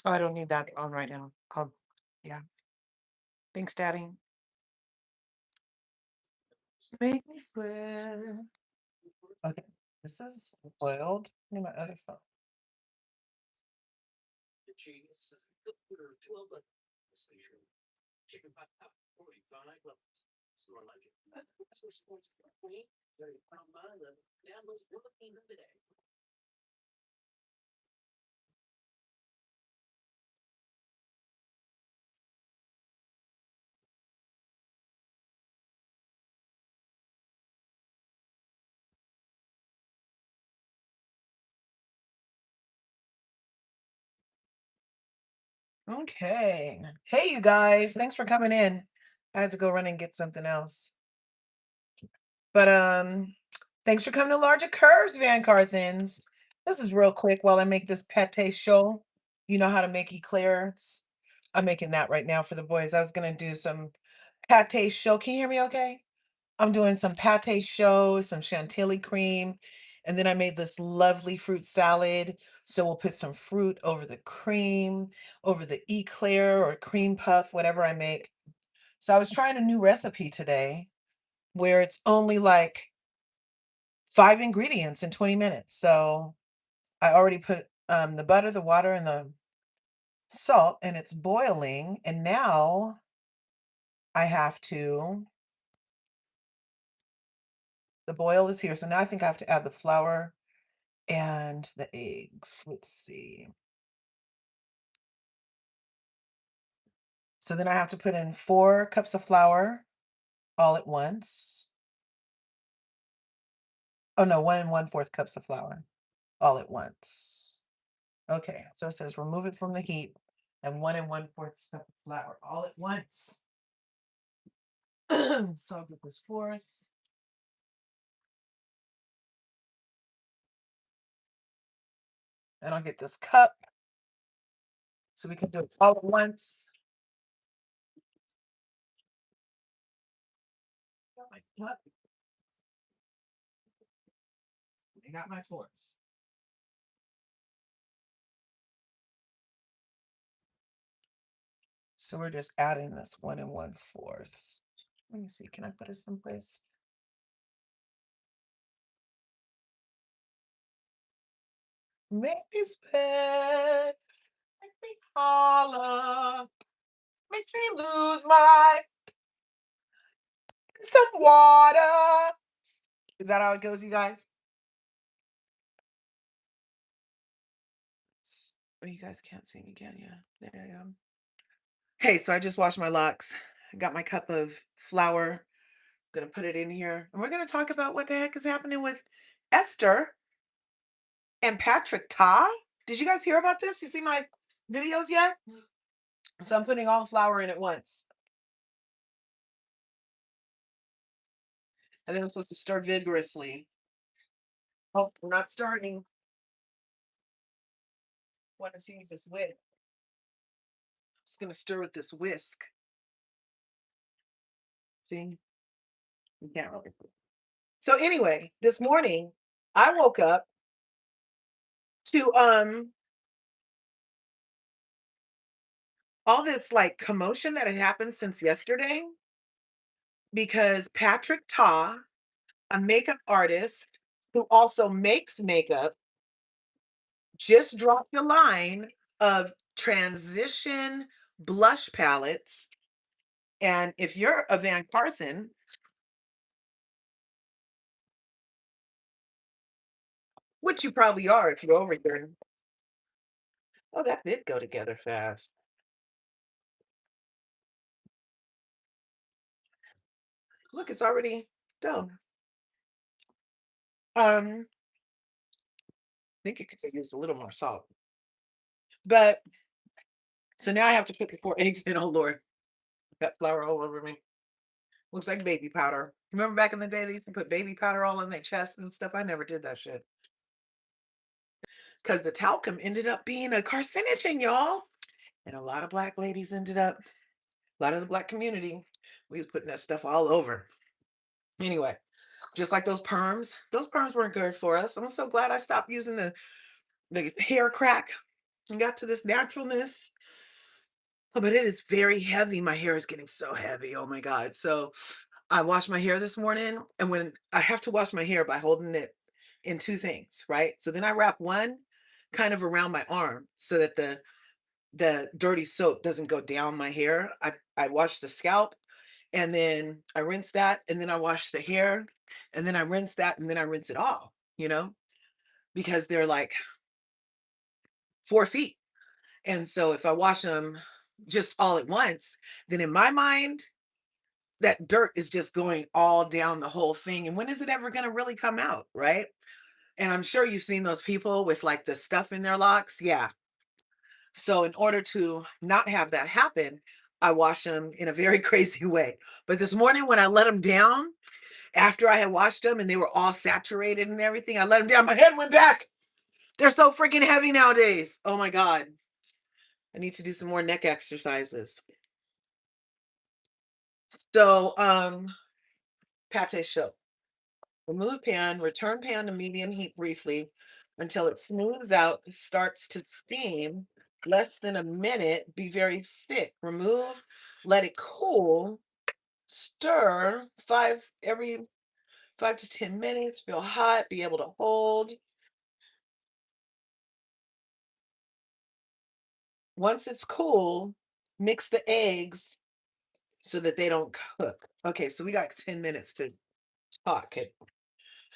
Oh, I don't need that on right now. Yeah. Thanks, Daddy. Make me sweat. Okay, this is boiled. Need my other phone. Okay. Hey, you guys. Thanks for coming in. I had to go run and get something else. But thanks for coming to LRGA Curves, Van Carthens. This is real quick while I make this pate show. You know how to make eclairs. I'm making that right now for the boys. I was gonna do some pate show. Can you hear me okay? I'm doing some pate show, some chantilly cream, and then I made this lovely fruit salad. So we'll put some fruit over the cream, over the eclair or cream puff, whatever I make. So I was trying a new recipe today where it's only like 5 ingredients in 20 minutes. So I already put the butter, the water, and the salt, and it's boiling. And now I have to, the boil is here. So now I think I have to add the flour and the eggs. Let's see. So then I have to put in 4 cups of flour all at once. Oh no, 1 1/4 cups of flour all at once. Okay, so it says remove it from the heat and 1 1/4 cup of flour all at once. So I'll get this fourth. And I'll get this cup so we can do it all at once. Got my cup. I got my fourth. So we're just adding this 1 1/4. Let me see, can I put it someplace? Make me sweat, make me holler, make me lose my some water. Is that how it goes, you guys? Oh, you guys can't see me, can you? There I am. Hey, so I just washed my locks. I got my cup of flour. I'm gonna put it in here, and we're gonna talk about what the heck is happening with Esther and Patrick Ta. Did you guys hear about this? You see my videos yet? So I'm putting all the flour in at once. And then I'm supposed to stir vigorously. Oh, we're not starting. Want to use this whisk. Just gonna stir with this whisk. See? You can't really. So anyway, this morning I woke up to all this like commotion that had happened since yesterday because Patrick Ta, a makeup artist who also makes makeup, just dropped a line of transition blush palettes. And if you're a Van Carthen, which you probably are if you're over here. Oh, that did go together fast. Look, it's already done. I think it could have used a little more salt. But so now I have to put the 4 eggs in. Oh Lord, got flour all over me. Looks like baby powder. Remember back in the day they used to put baby powder all on their chest and stuff? I never did that shit. Because the talcum ended up being a carcinogen, y'all. And a lot of black ladies ended up, a lot of the black community, we was putting that stuff all over. Anyway, just like those perms weren't good for us. I'm so glad I stopped using the the hair crack and got to this naturalness. Oh, but it is very heavy. My hair is getting so heavy. Oh my God. So I washed my hair this morning, and when I have to wash my hair by holding it in two things, right? So then I wrap one kind of around my arm so that the dirty soap doesn't go down my hair. I wash the scalp, and then I rinse that, and then I wash the hair, and then I rinse that, and then I rinse it all, because they're like 4 feet. And so if I wash them just all at once, then in my mind, that dirt is just going all down the whole thing. And when is it ever going to really come out? Right. And I'm sure you've seen those people with like the stuff in their locks. Yeah. So in order to not have that happen, I wash them in a very crazy way. But this morning when I let them down, after I had washed them and they were all saturated and everything, I let them down. My head went back. They're so freaking heavy nowadays. Oh my God. I need to do some more neck exercises. So, pate chaud. Remove pan, return pan to medium heat briefly until it smooths out, starts to steam, less than a minute, be very thick. Remove, let it cool, stir every 5 to 10 minutes, feel hot, be able to hold. Once it's cool, mix the eggs so that they don't cook. Okay, so we got 10 minutes to talk at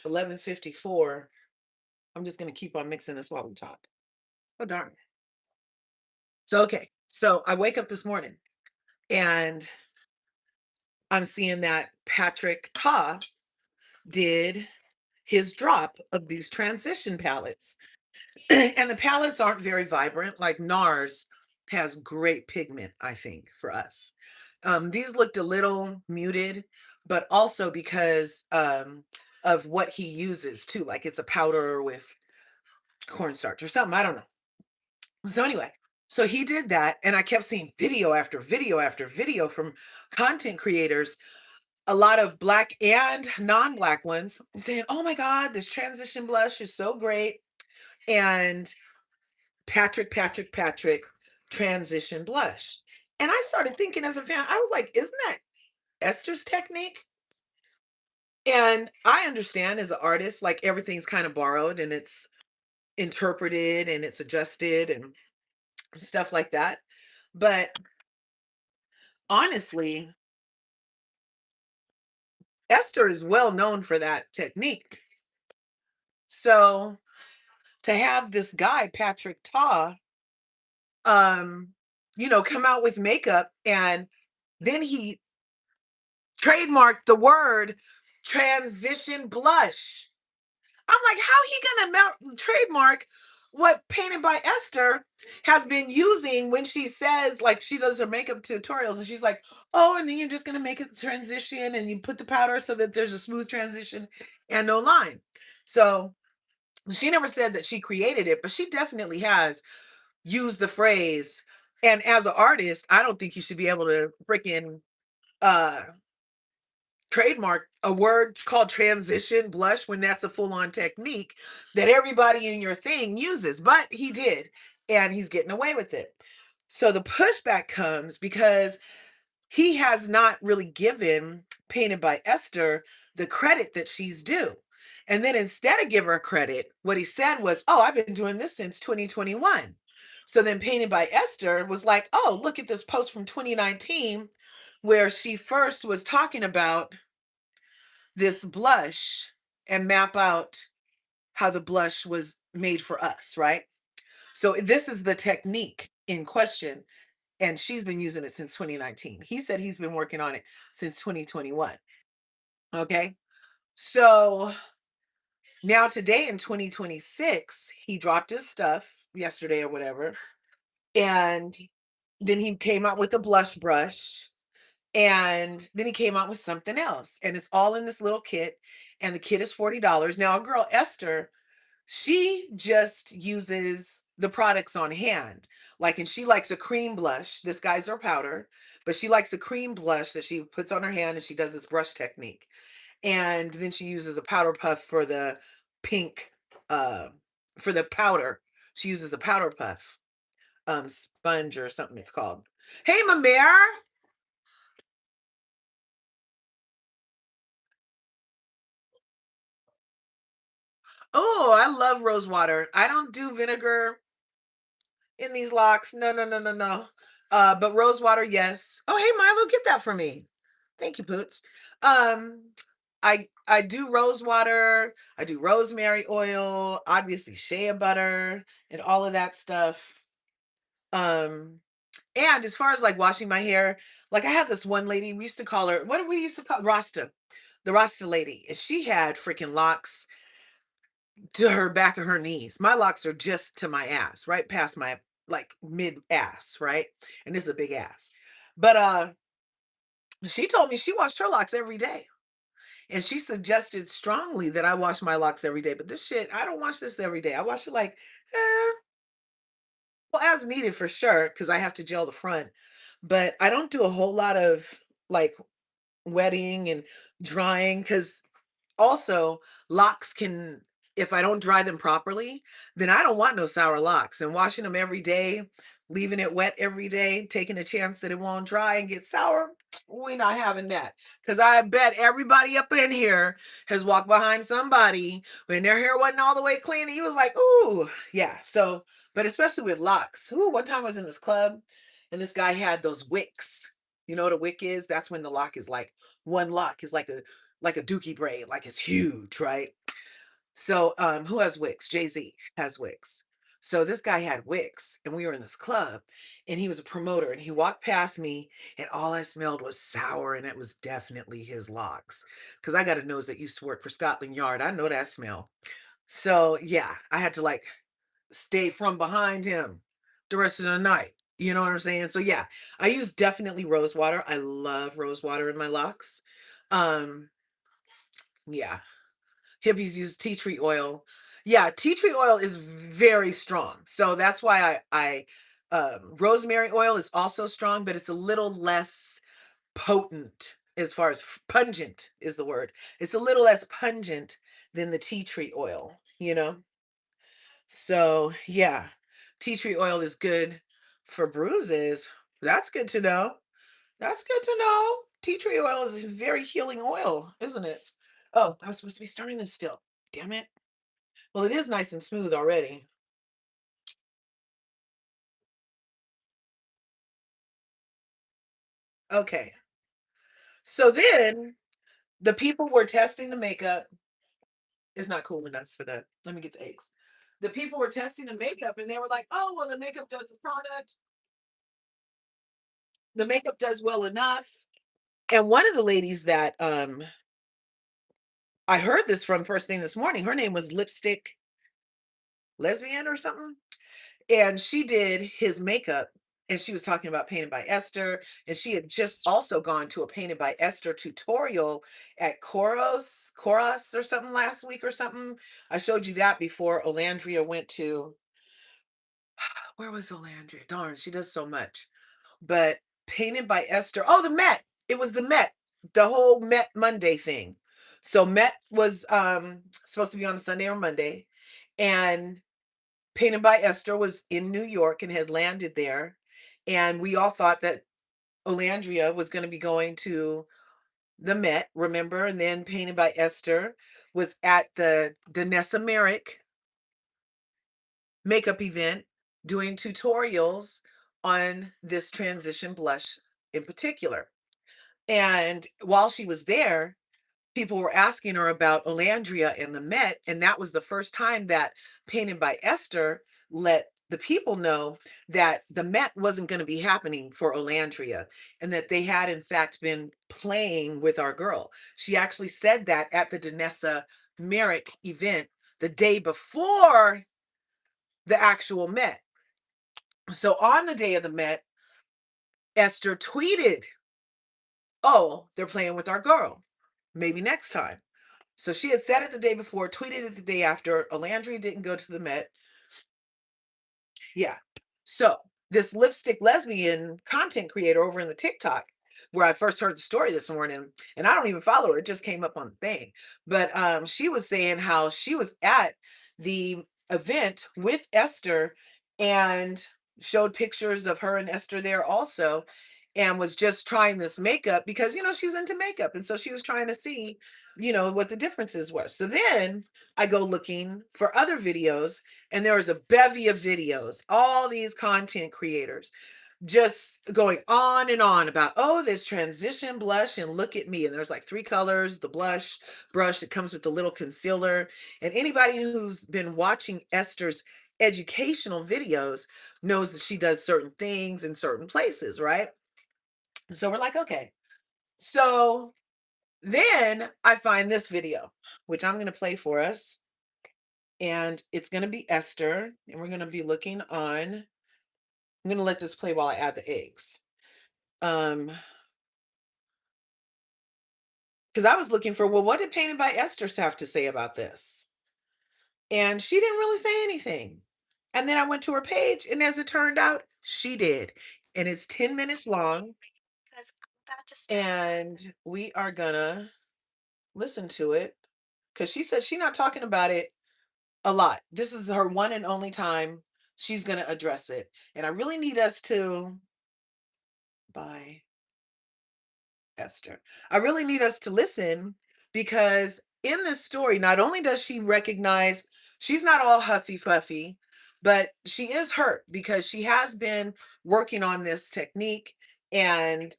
11:54. I'm just going to keep on mixing this while we talk. Oh, darn. So, okay. So I wake up this morning and I'm seeing that Patrick Ta did his drop of these transition palettes. And the palettes aren't very vibrant. Like NARS has great pigment, I think, for us. These looked a little muted, but also because of what he uses too. Like it's a powder with cornstarch or something. I don't know. So anyway, so he did that, and I kept seeing video after video after video from content creators, a lot of black and non-black ones, saying, "Oh my God, this transition blush is so great." And Patrick, transition blush. And I started thinking as a fan, I was like, isn't that Esther's technique? And I understand as an artist, like everything's kind of borrowed and it's interpreted and it's adjusted and stuff like that. But honestly, Esther is well known for that technique. So to have this guy, Patrick Ta, um, come out with makeup and then he trademarked the word transition blush. I'm like, how he gonna trademark what Painted by Esther has been using when she says, like, she does her makeup tutorials and she's like, oh, and then you're just gonna make it transition and you put the powder so that there's a smooth transition and no line. So she never said that she created it, but she definitely has used the phrase. And as an artist, I don't think you should be able to freaking uh trademark a word called transition blush when that's a full-on technique that everybody in your thing uses, but he did, and he's getting away with it. So the pushback comes because he has not really given Painted by Esther the credit that she's due. And then instead of give her credit, what he said was, oh, I've been doing this since 2021. So then Painted by Esther was like, oh, look at this post from 2019 where she first was talking about this blush and map out how the blush was made for us, right? So this is the technique in question, and she's been using it since 2019. He said he's been working on it since 2021. Okay. So now today in 2026, he dropped his stuff yesterday or whatever. And then he came out with a blush brush. And then he came out with something else. And it's all in this little kit. And the kit is $40. Now, a girl, Esther, she just uses the products on hand. Like, and she likes a cream blush. This guy's her powder, but she likes a cream blush that she puts on her hand and she does this brush technique. And then she uses a powder puff for the pink, uh, for the powder. She uses a powder puff sponge or something it's called. Hey, Mamere. Oh, I love rose water. I don't do vinegar in these locks. No, no, no, no, no. But rose water, yes. Oh, hey, Milo, get that for me. Thank you, Poots. Um, I do rose water. I do rosemary oil, obviously shea butter, and all of that stuff. Um, and as far as like washing my hair, like I had this one lady, we used to call her, what did we used to call Rasta, the Rasta lady, and she had freaking locks to her back of her knees. My locks are just to my ass, right past my like mid ass, right? And this is a big ass. But she told me she washed her locks every day. And she suggested strongly that I wash my locks every day. But this shit, I don't wash this every day. I wash it like, well, as needed for sure, because I have to gel the front. But I don't do a whole lot of like wetting and drying because also locks can, if I don't dry them properly, then I don't want no sour locks. And washing them every day, leaving it wet every day, taking a chance that it won't dry and get sour, we're not having that. Because I bet everybody up in here has walked behind somebody when their hair wasn't all the way clean and he was like, ooh, yeah. So, but especially with locks. Ooh, one time I was in this club and this guy had those wicks. You know what a wick is? That's when the lock is like, one lock is like a dookie braid, like it's huge, right? So who has wicks? Jay-Z has wicks. So this guy had wicks and we were in this club and he was a promoter and he walked past me and all I smelled was sour and it was definitely his locks. Cause I got a nose that used to work for Scotland Yard. I know that smell. So yeah, I had to like stay from behind him the rest of the night. You know what I'm saying? So yeah, I use definitely rose water. I love rose water in my locks. Um, yeah, hippies use tea tree oil. Yeah, tea tree oil is very strong. So that's why rosemary oil is also strong, but it's a little less potent as far as pungent is the word. It's a little less pungent than the tea tree oil, you know? So yeah, tea tree oil is good for bruises. That's good to know. That's good to know. Tea tree oil is a very healing oil, isn't it? Oh, I was supposed to be starting this still. Damn it. Well, it is nice and smooth already. Okay. So then the people were testing the makeup. It's not cool enough for that. Let me get the eggs. The people were testing the makeup and they were like, oh, well, the makeup does the product. The makeup does well enough. And one of the ladies that I heard this from first thing this morning, her name was Lipstick Lesbian or something. And she did his makeup and she was talking about Painted by Esther. And she had just also gone to a Painted by Esther tutorial at Koros or something last week or something. I showed you that before Olandria went to, where was Olandria? Darn, she does so much. But Painted by Esther, oh, the Met. It was the Met, the whole Met Monday thing. So Met was supposed to be on a Sunday or Monday. And Painted by Esther was in New York and had landed there. And we all thought that Olandria was going to be going to the Met, remember? And then Painted by Esther was at the Danessa Merrick makeup event doing tutorials on this transition blush in particular. And while she was there, people were asking her about Olandria and the Met, and that was the first time that Painted by Esther let the people know that the Met wasn't going to be happening for Olandria and that they had in fact been playing with our girl. She actually said that at the Danessa Merrick event the day before the actual Met. So on the day of the Met, Esther tweeted, oh, they're playing with our girl. Maybe next time. So she had said it the day before, tweeted it the day after. Olandria didn't go to the Met. Yeah. So this lipstick lesbian content creator over in the TikTok, where I first heard the story this morning, and I don't even follow her, it just came up on the thing. But she was saying how she was at the event with Esther and showed pictures of her and Esther there also, and was just trying this makeup because, she's into makeup. And so she was trying to see, what the differences were. So then I go looking for other videos, and there was a bevy of videos, all these content creators just going on and on about, oh, this transition blush and look at me. And there's like 3 colors, the blush brush that comes with the little concealer. And anybody who's been watching Esther's educational videos knows that she does certain things in certain places, right? So we're like, okay. So then I find this video, which I'm going to play for us. And it's going to be Esther. And we're going to be looking on. I'm going to let this play while I add the eggs. Because I was looking for, well, what did Painted by Esther have to say about this? And she didn't really say anything. And then I went to her page, and as it turned out, she did. And it's 10 minutes long. And we are gonna listen to it because she said she's not talking about it a lot. This is her one and only time she's gonna address it. And I really need us to by Esther. I really need us to listen because in this story, not only does she recognize she's not all huffy puffy, but she is hurt because she has been working on this technique. And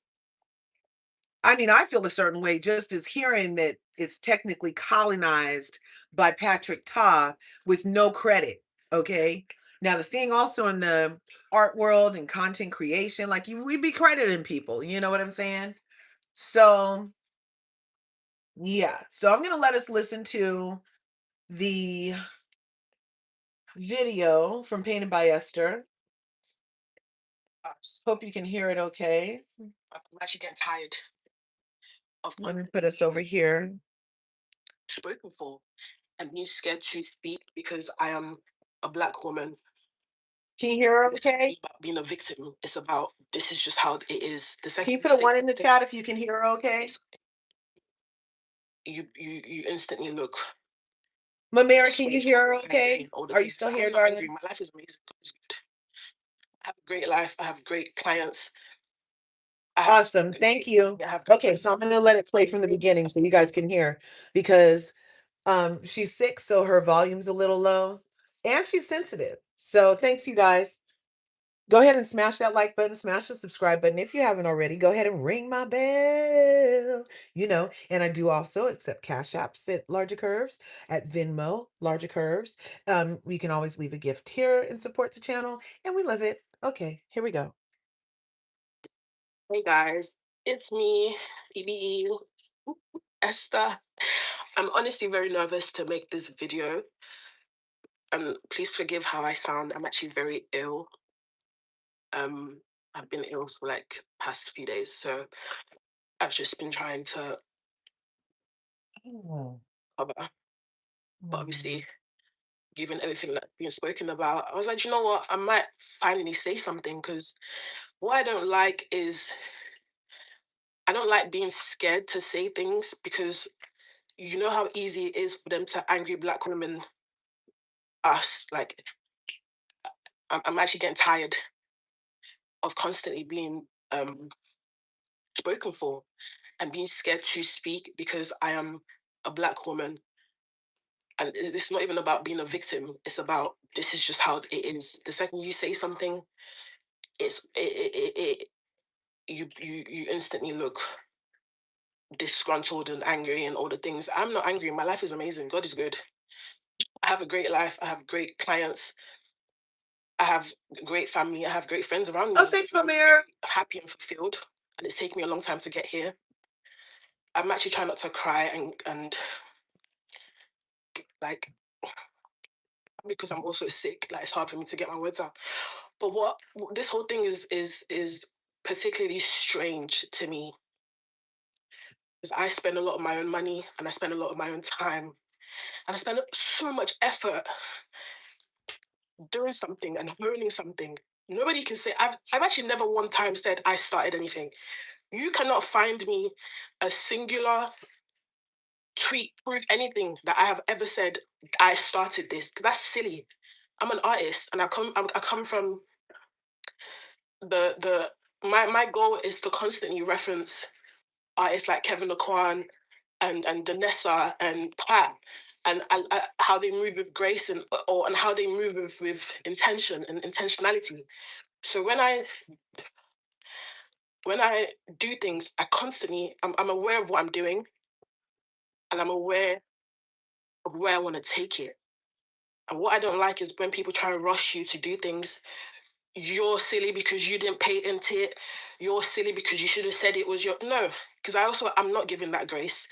I mean, I feel a certain way just as hearing that it's technically colonized by Patrick Ta with no credit. Okay. Now, the thing also in the art world and content creation, like we be crediting people, you know what I'm saying? So, yeah. So I'm going to let us listen to the video from Painted by Esther. Hope you can hear it okay. I'm actually getting tired of. Let me put us over here. Spoken for and being scared to speak because I am a Black woman. Can you hear her okay? It's about being a victim. It's about this is just how it is. Can you put a 1 in the chat if you can hear her okay? You instantly look. Mamera, can you hear her okay? Are you still here, darling? My life is amazing. I have a great life. I have great clients. Awesome. Thank you. Okay, so I'm going to let it play from the beginning so you guys can hear because she's sick, so her volume's a little low and she's sensitive. So thanks, you guys. Go ahead and smash that like button, smash the subscribe button. If you haven't already, go ahead and ring my bell, and I do also accept Cash Apps at LRGA Curves, at Venmo, LRGA Curves. We can always leave a gift here and support the channel, and we love it. Okay, here we go. Hey guys, it's me, BBE, Esther. I'm honestly very nervous to make this video. Please forgive how I sound. I'm actually very ill. I've been ill for like past few days, so I've just been trying to cover. But obviously, given everything that's been spoken about, I was like, you know what? I might finally say something because what I don't like is I don't like being scared to say things because you know how easy it is for them to angry Black women, us. Like, I'm actually getting tired of constantly being spoken for and being scared to speak because I am a Black woman. And it's not even about being a victim. It's about this is just how it is. The second you say something, you instantly look disgruntled and angry and all the things. I'm not angry. My life is amazing. God is good. I have a great life. I have great clients. I have a great family. I have great friends around me. Oh, thanks, Mamir. Happy and fulfilled. And it's taken me a long time to get here. I'm actually trying not to cry and like because I'm also sick. Like it's hard for me to get my words out. But what this whole thing is particularly strange to me is I spend a lot of my own money and I spend a lot of my own time and I spend so much effort doing something and learning something. Nobody can say I've actually never one time said I started anything. You cannot find me a singular tweet, proof anything that I have ever said I started this. That's silly. I'm an artist, and I come from my goal is to constantly reference artists like Kevin Laquan and Danessa and Pat, and how they move with grace and how they move with intention and intentionality. So when I do things, I'm aware of what I'm doing, and I'm aware of where I want to take it. And what I don't like is when people try to rush you to do things. You're silly because you didn't patent it. You're silly because you should have said it was your no. Because I'm not giving that grace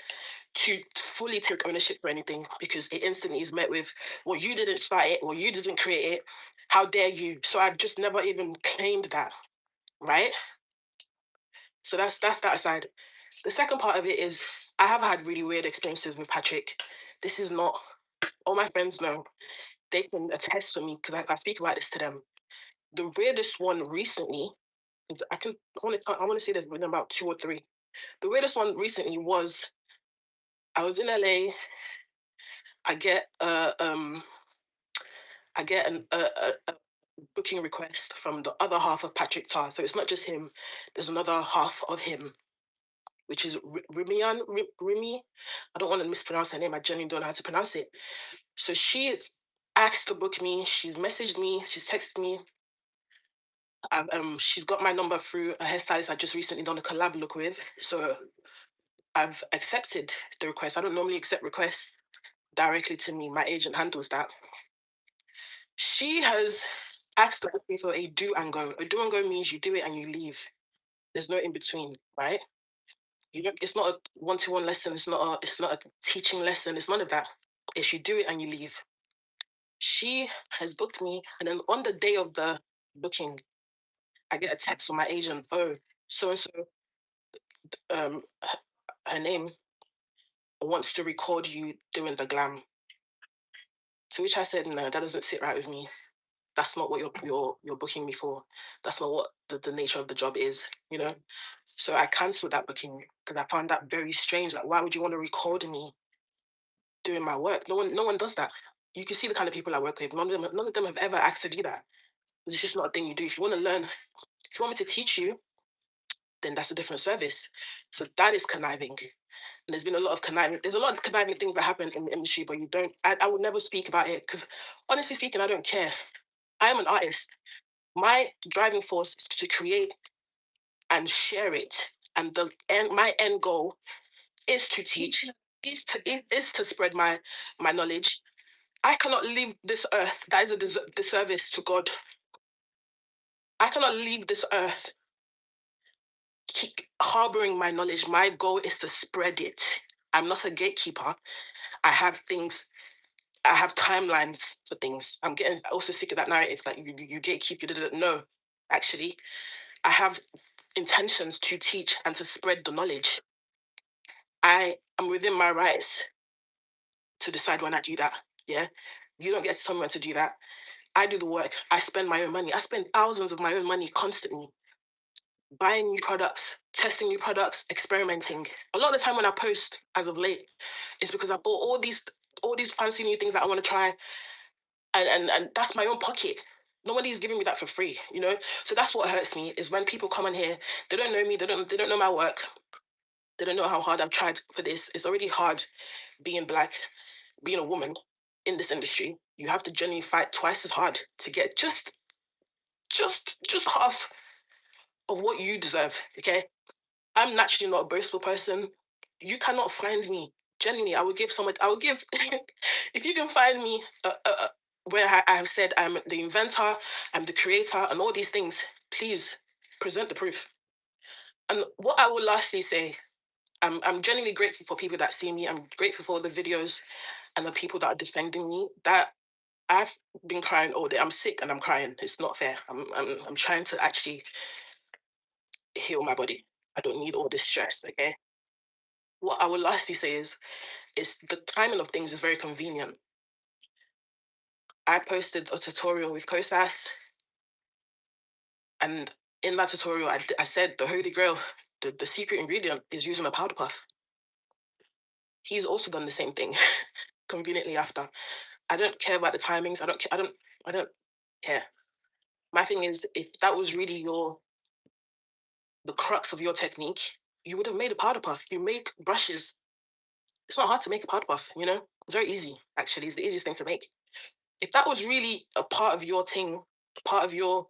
to fully take ownership for anything, because it instantly is met with, well, you didn't start it, or you didn't create it. How dare you? So I've just never even claimed that, right? So that's that aside. The second part of it is I have had really weird experiences with Patrick. This is not, all my friends know, they can attest to me because I speak about this to them. The weirdest one recently, I want to say there's been about two or three. The weirdest one recently was I was in LA. I get a booking request from the other half of Patrick Tar. So it's not just him. There's another half of him, which is Rimi. I don't want to mispronounce her name. I genuinely don't know how to pronounce it. So she's asked to book me. She's messaged me. She's texted me. She's got my number through a hairstylist I just recently done a collab look with. So I've accepted the request. I don't normally accept requests directly to me. My agent handles that. She has asked to book me for a do and go. A do and go means you do it and you leave. There's no in between, right? You don't, it's not a one-to-one lesson. It's not a teaching lesson. It's none of that. It's you do it and you leave. She has booked me, and then on the day of the booking, I get a text from my agent. Oh, so and so, um, her name wants to record you doing the glam. To which I said, no, that doesn't sit right with me. That's not what you're booking me for. That's not what the nature of the job is, you know? So I cancelled that booking because I found that very strange. Like, why would you want to record me doing my work? No one does that. You can see the kind of people I work with. None of them have ever asked to do that. It's just not a thing you do. If you want to learn, if you want me to teach you, then that's a different service. So that is conniving. And there's been a lot of conniving. There's a lot of conniving things that happen in the industry, but you don't. I would never speak about it because, honestly speaking, I don't care. I am an artist. My driving force is to create and share it, and my end goal is to teach, is to spread my knowledge. I cannot leave this earth. That is a disservice to God. I cannot leave this earth keep harboring my knowledge. My goal is to spread it. I'm not a gatekeeper. I have things. I have timelines for things. I'm getting also sick of that narrative that you gatekeep. You didn't know. Actually, I have intentions to teach and to spread the knowledge. I am within my rights to decide when I do that. Yeah. You don't get to tell me when to do that. I do the work. I spend my own money. I spend thousands of my own money constantly buying new products, testing new products, experimenting. A lot of the time when I post as of late, it's because I bought all these fancy new things that I want to try. And that's my own pocket. Nobody's giving me that for free, you know? So that's what hurts me is when people come in here, they don't know me, they don't know my work. They don't know how hard I've tried for this. It's already hard being black, being a woman in this industry. You have to genuinely fight twice as hard to get just half of what you deserve. Okay. I'm naturally not a boastful person. You cannot find me. Genuinely, I would give, if you can find me where I have said I'm the inventor, I'm the creator, and all these things, please present the proof. And what I will lastly say, I'm genuinely grateful for people that see me. I'm grateful for the videos and the people that are defending me. That I've been crying all day. I'm sick and I'm crying. It's not fair. I'm trying to actually heal my body. I don't need all this stress. Okay. What I will lastly say is the timing of things is very convenient. I posted a tutorial with COSAS, and in that tutorial, I said the holy grail, the secret ingredient is using a powder puff. He's also done the same thing conveniently after. I don't care about the timings. I don't care. I don't care. My thing is, if that was really the crux of your technique, you would have made a powder puff. You make brushes. It's not hard to make a powder puff, you know? It's very easy, actually. It's the easiest thing to make. If that was really a part of your thing, part of your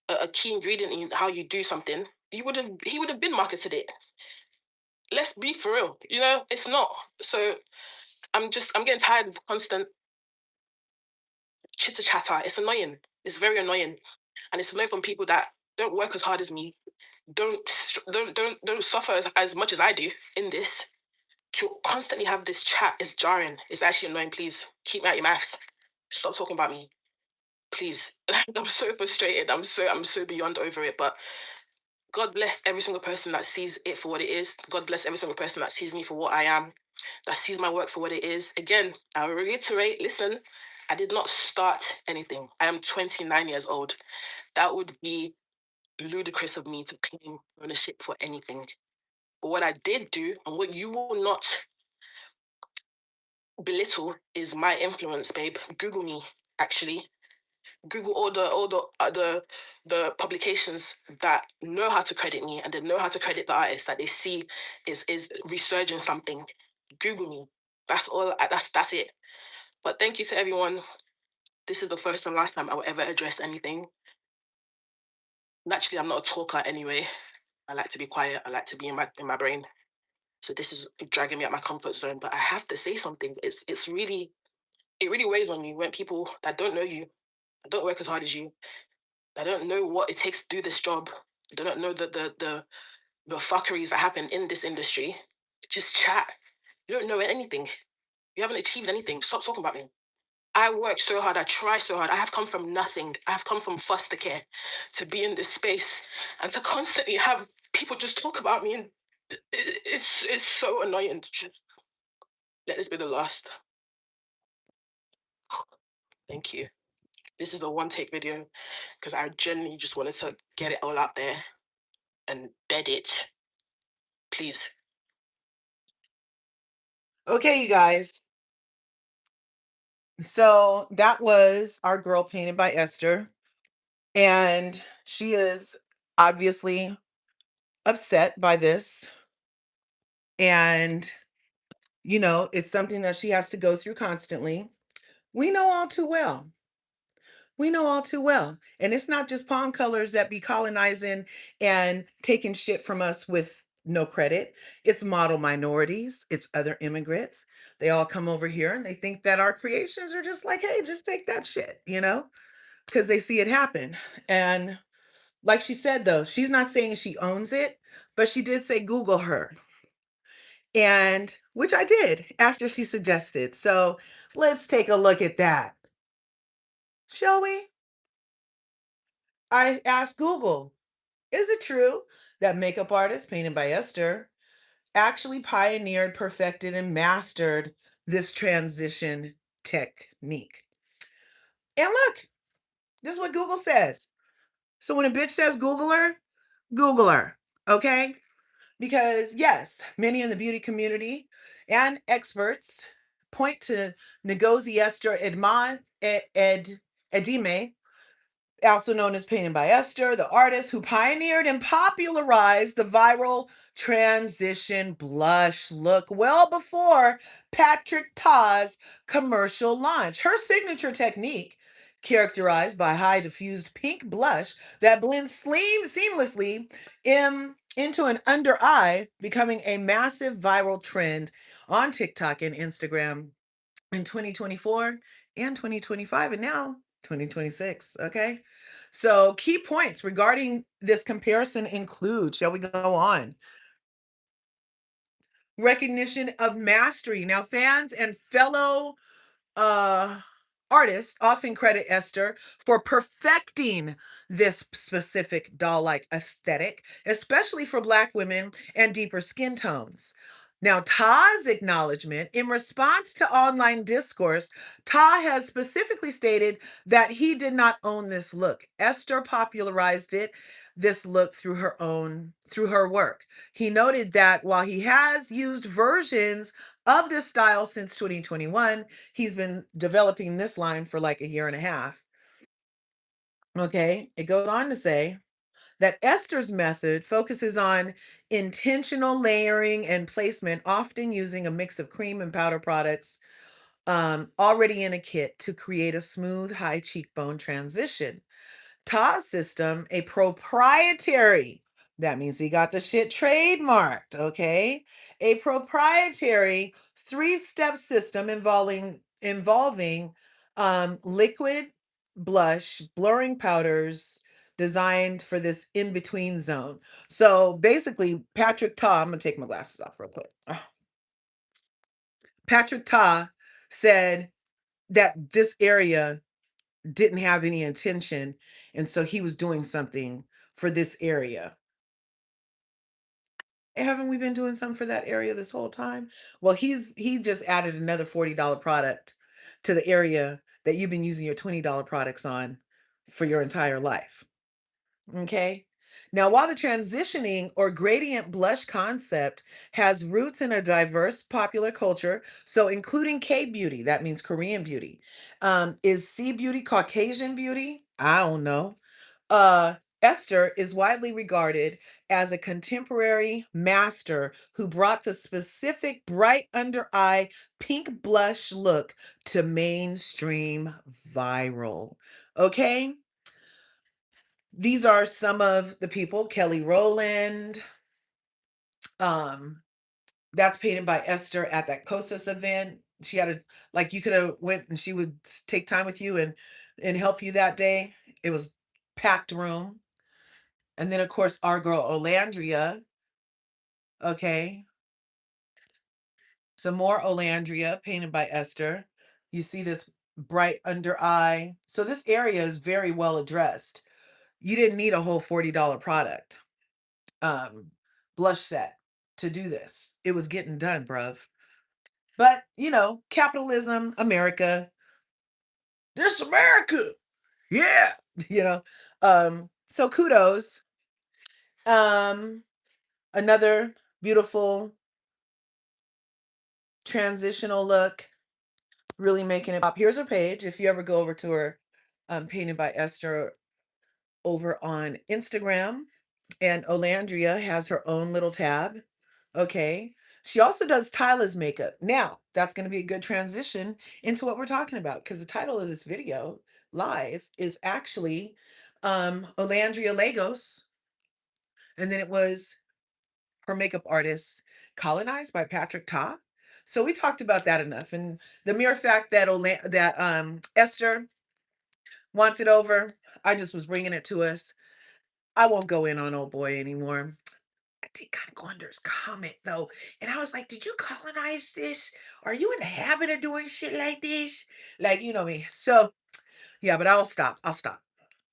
a key ingredient in how you do something, he would have been marketed it. Let's be for real, you know? It's not. So I'm getting tired of constant chitter chatter. It's annoying. It's very annoying, and it's annoying from people that don't work as hard as me, don't suffer as much as I do in this. To constantly have this chat is jarring. It's actually annoying. Please keep me out your mouths. Stop talking about me, please. I'm so frustrated. I'm so beyond over it. But God bless every single person that sees it for what it is. God bless every single person that sees me for what I am, that sees my work for what it is. Again, I'll reiterate, listen, I did not start anything. I am 29 years old. That would be ludicrous of me to claim ownership for anything. But what I did do, and what you will not belittle, is my influence, babe. Google me, actually. Google all the publications that know how to credit me, and they know how to credit the artist that they see is resurging something. Google me. That's all. That's it. But thank you to everyone. This is the first and last time I will ever address anything. Naturally, I'm not a talker anyway. I like to be quiet. I like to be in my brain. So this is dragging me out my comfort zone. But I have to say something. It really weighs on you when people that don't know you, that don't work as hard as you, that don't know what it takes to do this job, they don't know the fuckeries that happen in this industry, just chat. You don't know anything. You haven't achieved anything. Stop talking about me. I work so hard. I try so hard. I have come from nothing. I have come from foster care to be in this space, and to constantly have people just talk about me, and it's so annoying. Just let this be the last. Thank you. This is a one take video because I genuinely just wanted to get it all out there and dead it. Please. Okay, you guys. So that was our girl painted by Esther. And she is obviously upset by this. And, it's something that she has to go through constantly. We know all too well. We know all too well. And it's not just palm colors that be colonizing and taking shit from us with no credit. It's model minorities, it's other immigrants. They all come over here and they think that our creations are just like, hey, just take that shit, because they see it happen. And like she said, though, she's not saying she owns it, but she did say Google her. And which I did after she suggested. So let's take a look at that. Shall we? I asked Google, is it true that makeup artist painted by Esther actually pioneered, perfected, and mastered this transition technique? And look, this is what Google says. So when a bitch says Google her, okay? Because yes, many in the beauty community and experts point to Ngozi Esther Edime, also known as Painted by Esther, the artist who pioneered and popularized the viral transition blush look well before Patrick Ta's commercial launch. Her signature technique, characterized by high diffused pink blush that blends seamlessly into an under eye, becoming a massive viral trend on TikTok and Instagram in 2024 and 2025, and now 2026. Okay. So, key points regarding this comparison include, shall we go on? Recognition of mastery. Now, fans and fellow uh artists often credit Esther for perfecting this specific doll-like aesthetic, especially for Black women and deeper skin tones. Now, Ta's acknowledgement in response to online discourse, Ta has specifically stated that he did not own this look. Esther popularized this look through her work. He noted that while he has used versions of this style since 2021, he's been developing this line for like a year and a half. Okay, it goes on to say that Esther's method focuses on intentional layering and placement, often using a mix of cream and powder products already in a kit to create a smooth, high cheekbone transition. Todd's system, a proprietary, that means he got the shit trademarked, okay? A proprietary three-step system involving liquid blush, blurring powders designed for this in-between zone. So basically, Patrick Ta, I'm gonna take my glasses off real quick. Patrick Ta said that this area didn't have any intention, and so he was doing something for this area. Haven't we been doing something for that area this whole time? Well, he just added another $40 product to the area that you've been using your $20 products on for your entire life. Okay. Now, while the transitioning or gradient blush concept has roots in a diverse popular culture, so including K beauty, that means Korean beauty, is C beauty Caucasian beauty? I don't know. Uh, Esther is widely regarded as a contemporary master who brought the specific bright under eye pink blush look to mainstream viral. Okay. These are some of the people. Kelly Rowland. Um, that's painted by Esther at that COSIS event. She had a like you could have went and she would take time with you and help you that day. It was packed room. And then of course our girl Olandria. Okay. Some more Olandria painted by Esther. You see this bright under eye. So this area is very well addressed. You didn't need a whole $40 product. Blush set to do this. It was getting done, bruv. But, capitalism, America, this America. Yeah. You know. So kudos. Um, Another beautiful transitional look, really making it pop. Here's her page. If you ever go over to her painted by Esther over on Instagram. And Olandria has her own little tab. Okay. She also does Tyla's makeup. Now, that's going to be a good transition into what we're talking about because the title of this video live is actually Olandria Lagos. And then it was her makeup artist, Colonized by Patrick Ta. So we talked about that enough. And the mere fact that Esther wants it over, I just was bringing it to us. I won't go in on old boy anymore. I did kind of go under his comment though, and I was like, "Did you colonize this? Are you in the habit of doing shit like this?" Like, you know me. So yeah, but I'll stop. I'll stop.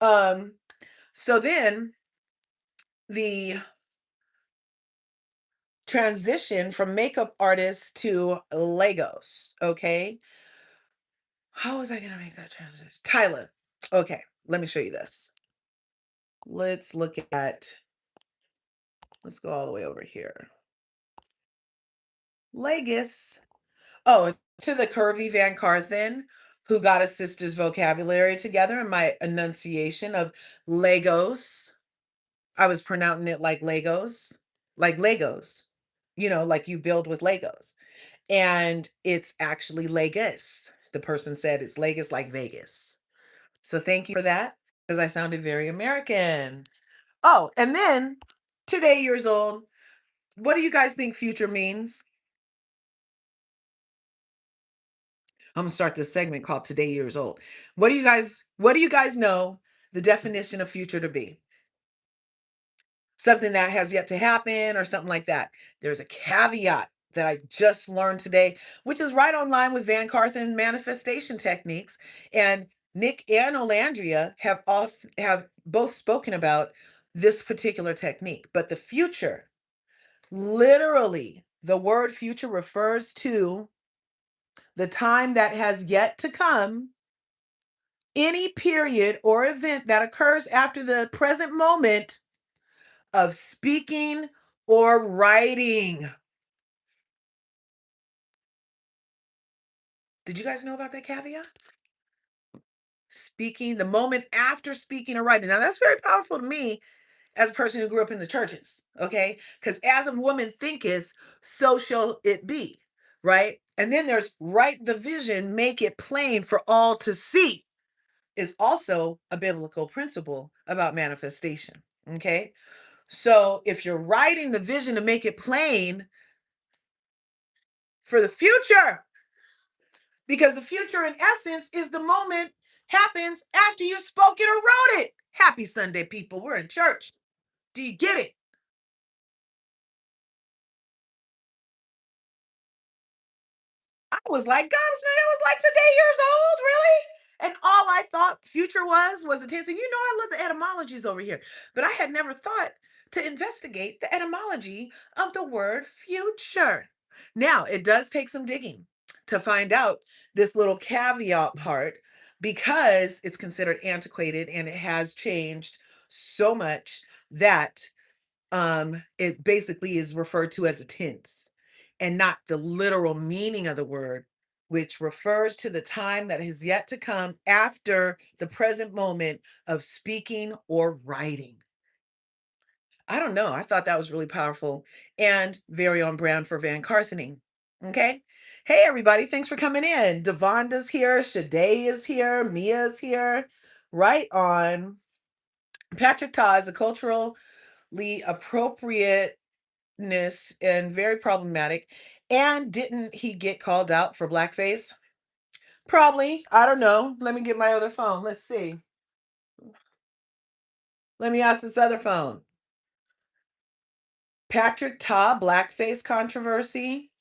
Um, so then the transition from makeup artist to Legos. Okay, how was I gonna make that transition? Tyler. Okay, let me show you this. Let's look at. Let's go all the way over here. Legos. Oh, to the curvy Van Carthen, who got his sister's vocabulary together and my enunciation of Legos. I was pronouncing it like Legos, like you build with Legos. And it's actually Legos. The person said it's Legos like Vegas. So thank you for that because I sounded very American. Oh, and then today years old. What do you guys think future means? I'm gonna start this segment called Today Years Old. What do you guys know the definition of future to be? Something that has yet to happen or something like that. There's a caveat that I just learned today, which is right on line with Van Carthen manifestation techniques. And Nick and Olandria have both spoken about this particular technique. But the future, literally, the word future refers to the time that has yet to come, any period or event that occurs after the present moment of speaking or writing. Did you guys know about that caveat? speaking, the moment after speaking or writing. Now, that's very powerful to me as a person who grew up in the churches, okay? Because as a woman thinketh, so shall it be, right? And then there's write the vision, make it plain for all to see, is also a biblical principle about manifestation, okay? So if you're writing the vision to make it plain for the future, because the future in essence is the moment happens after you spoke it or wrote it. Happy Sunday, people. We're in church. Do you get it? I was like, Gums, man, I was like today years old, really? And all I thought future was a tense. And you know, I love the etymologies over here, but I had never thought to investigate the etymology of the word future. Now, it does take some digging to find out this little caveat part because it's considered antiquated and it has changed so much that it basically is referred to as a tense and not the literal meaning of the word, which refers to the time that has yet to come after the present moment of speaking or writing. I don't know. I thought that was really powerful and very on brand for Van Carthening. Okay. Hey, everybody. Thanks for coming in. Devonda's here. Shade is here. Mia's here. Right on. Patrick Ta is a culturally appropriate and very problematic. And didn't he get called out for blackface? Probably. I don't know. Let me get my other phone. Let's see. Let me ask this other phone. Patrick Ta blackface controversy.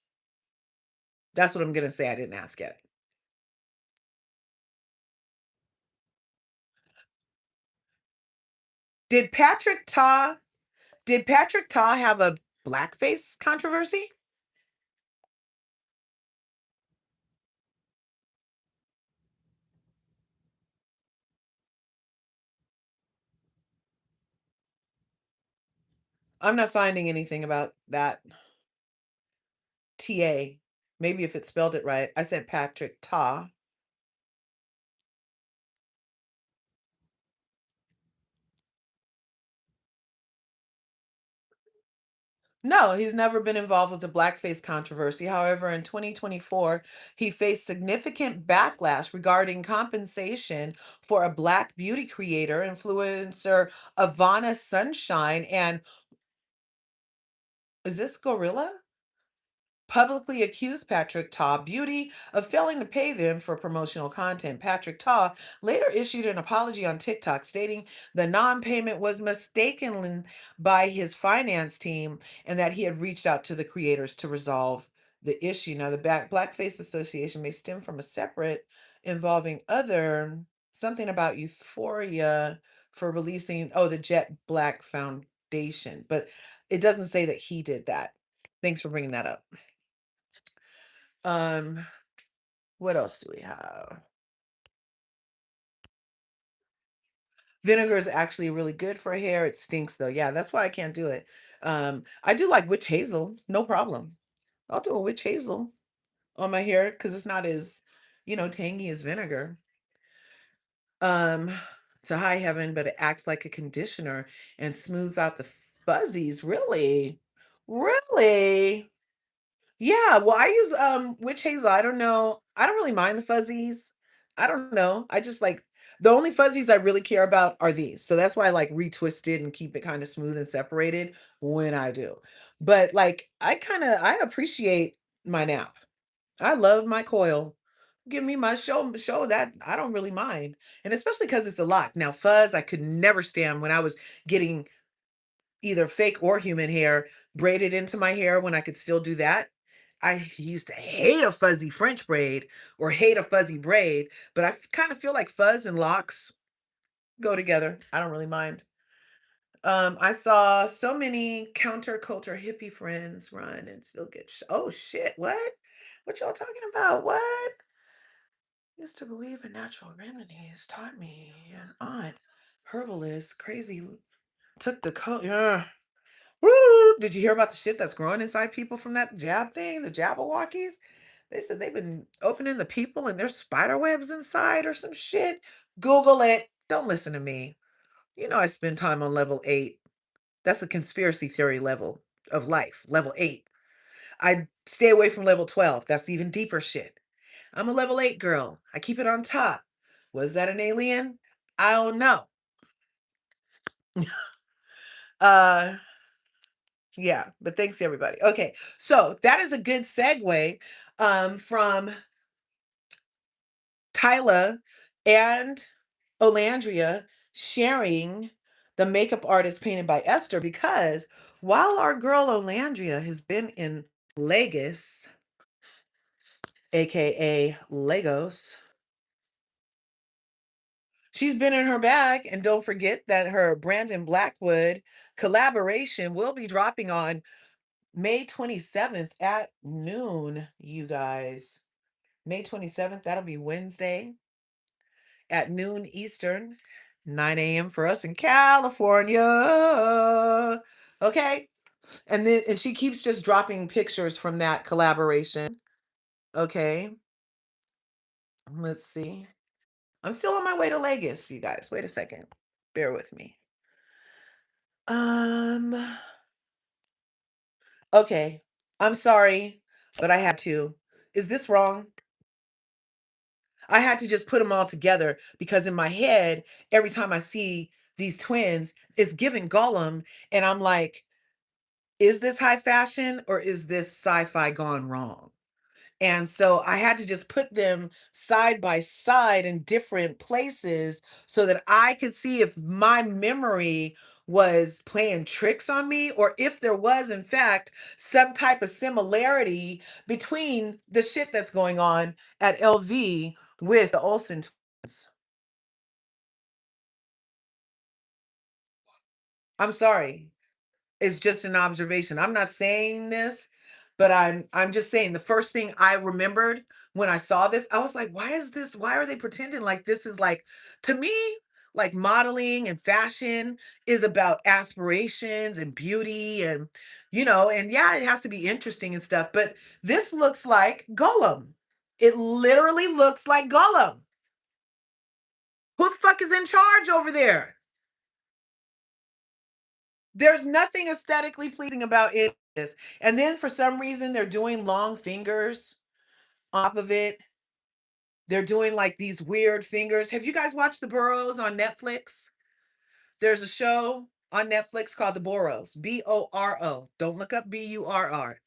That's what I'm going to say. I didn't ask yet. Did Patrick Ta did Patrick Ta have a blackface controversy? I'm not finding anything about that. TA. Maybe if it spelled it right. I said Patrick Ta. No, he's never been involved with the blackface controversy. However, in 2024, he faced significant backlash regarding compensation for a black beauty creator, influencer Ivana Sunshine, and is this Gorilla? Publicly accused Patrick Ta Beauty of failing to pay them for promotional content. Patrick Ta later issued an apology on TikTok, stating the non payment was mistaken by his finance team and that he had reached out to the creators to resolve the issue. Now, the Blackface Association may stem from a separate involving other something about euphoria for releasing, the Jet Black Foundation, but it doesn't say that he did that. Thanks for bringing that up. Um, what else do we have? Vinegar is actually really good for hair. It stinks though. Yeah, that's why I can't do it. I do like witch hazel, no problem. I'll do a witch hazel on my hair because it's not as, tangy as vinegar. Um, to high heaven, but it acts like a conditioner and smooths out the fuzzies. Really? Really? Yeah, well, I use witch hazel. I don't know. I don't really mind the fuzzies. I don't know. I just like the only fuzzies I really care about are these. So that's why I like retwist it and keep it kind of smooth and separated when I do. But like I appreciate my nap. I love my coil. Give me my show that I don't really mind. And especially because it's a lot. Now fuzz I could never stand when I was getting either fake or human hair braided into my hair when I could still do that. I used to hate a fuzzy French braid or hate a fuzzy braid, but I kind of feel like fuzz and locks go together. I don't really mind. I saw so many counterculture hippie friends run and still get. Oh shit! What? What y'all talking about? What? Used to believe in natural remedies. Taught me an aunt, herbalist, crazy. Took the coat. Yeah. Woo! Did you hear about the shit that's growing inside people from that jab thing, the Jabberwockies? They said they've been opening the people and there's spider webs inside or some shit. Google it. Don't listen to me. You know I spend time on level 8. That's a conspiracy theory level of life, level 8. I stay away from level 12. That's even deeper shit. I'm a level 8 girl. I keep it on top. Was that an alien? I don't know. Uh yeah, but thanks everybody. Okay, so that is a good segue from Tyla and Olandria sharing the makeup artist painted by Esther, because while our girl Olandria has been in Lagos, aka Lagos, she's been in her bag. And don't forget that her Brandon Blackwood collaboration will be dropping on May 27th at noon, you guys. May 27th, that'll be Wednesday at noon Eastern, 9 a.m. for us in California. Okay. And she keeps just dropping pictures from that collaboration. Okay. Let's see. I'm still on my way to Lagos, you guys. Wait a second. Bear with me. Um, okay. I'm sorry, but I had to. Is this wrong? I had to just put them all together because in my head, every time I see these twins, it's giving Gollum. And I'm like, is this high fashion or is this sci-fi gone wrong? And so I had to just put them side by side in different places so that I could see if my memory was playing tricks on me or if there was, in fact, some type of similarity between the shit that's going on at LV with the Olsen twins. I'm sorry. It's just an observation. I'm not saying this, but I'm just saying the first thing I remembered when I saw this, I was like, why is this? Why are they pretending like this is like, to me, like modeling and fashion is about aspirations and beauty and and yeah, it has to be interesting and stuff, but this looks like Gollum. It literally looks like Gollum. Who the fuck is in charge over there? There's nothing aesthetically pleasing about it. And then for some reason, they're doing long fingers on top of it. They're doing like these weird fingers. Have you guys watched The Burrows on Netflix? There's a show on Netflix called The Burrows, Boro. Don't look up Burr,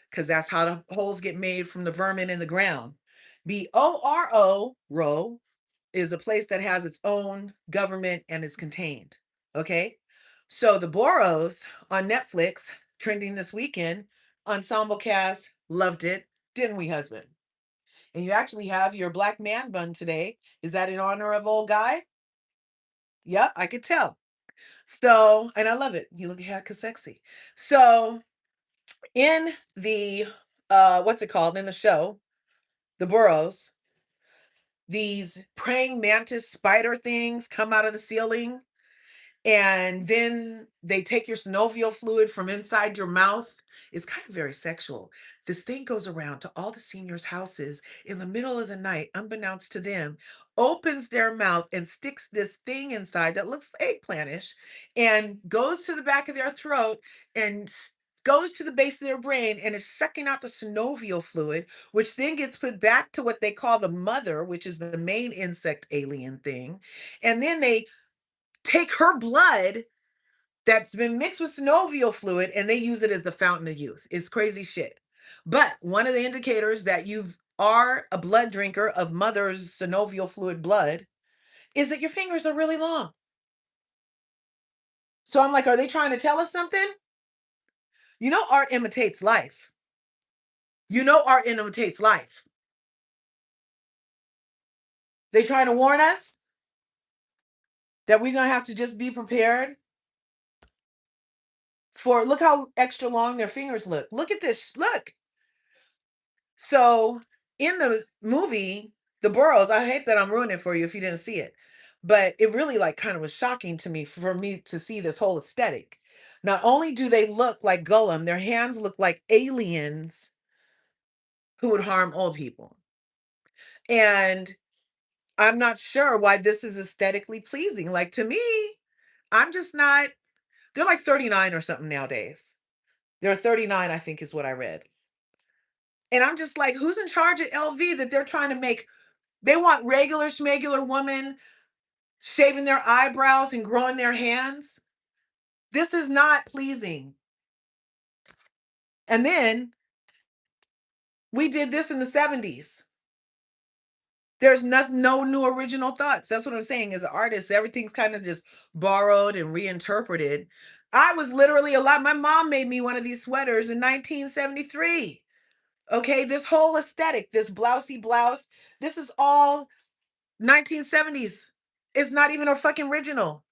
because that's how the holes get made from the vermin in the ground. Boro, row, is a place that has its own government and is contained. Okay. So the Boros on Netflix, trending this weekend, ensemble cast, loved it. Didn't we, husband? And you actually have your black man bun today. Is that in honor of old guy? Yep, I could tell. So, and I love it. You look hecka sexy. So in the what's it called? In the show, the Burrows, these praying mantis spider things come out of the ceiling, and then they take your synovial fluid from inside your mouth. It's kind of very sexual. This thing goes around to all the seniors' houses in the middle of the night, unbeknownst to them, opens their mouth and sticks this thing inside that looks eggplantish and goes to the back of their throat and goes to the base of their brain and is sucking out the synovial fluid, which then gets put back to what they call the mother, which is the main insect alien thing. And then they take her blood that's been mixed with synovial fluid and they use it as the fountain of youth. It's crazy shit. But one of the indicators that you are a blood drinker of mother's synovial fluid blood is that your fingers are really long. So I'm like, are they trying to tell us something? Art imitates life. Art imitates life. They trying to warn us that we're going to have to just be prepared for, look how extra long their fingers look. Look at this. Look. So in the movie, The Burrows, I hate that I'm ruining it for you if you didn't see it, but it really like kind of was shocking to me for me to see this whole aesthetic. Not only do they look like Gollum, their hands look like aliens who would harm old people. And I'm not sure why this is aesthetically pleasing. Like, to me, I'm just not, they're like 39 or something nowadays. They're 39, I think is what I read. And I'm just like, who's in charge at LV that they're trying to make, they want regular schmegular women shaving their eyebrows and growing their hands? This is not pleasing. And then we did this in the 70s. There's no new original thoughts. That's what I'm saying. As an artist, everything's kind of just borrowed and reinterpreted. I was literally alive. My mom made me one of these sweaters in 1973. Okay, this whole aesthetic, this blousey blouse, this is all 1970s. It's not even a fucking original.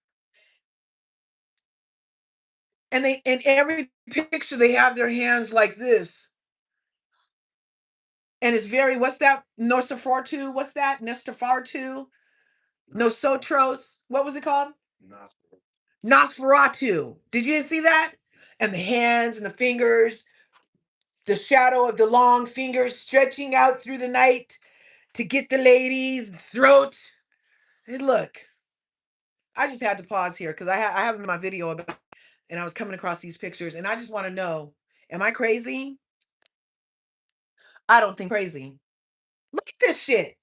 And they, in every picture, they have their hands like this. And it's very, what's that? Nosferatu? What's that? Nesferatu? Nosotros? What was it called? Nosferatu. Did you see that? And the hands and the fingers, the shadow of the long fingers stretching out through the night to get the lady's throat. And look, I just had to pause here because I have my video about, and I was coming across these pictures, and I just want to know, am I crazy? I don't think crazy. Look at this shit.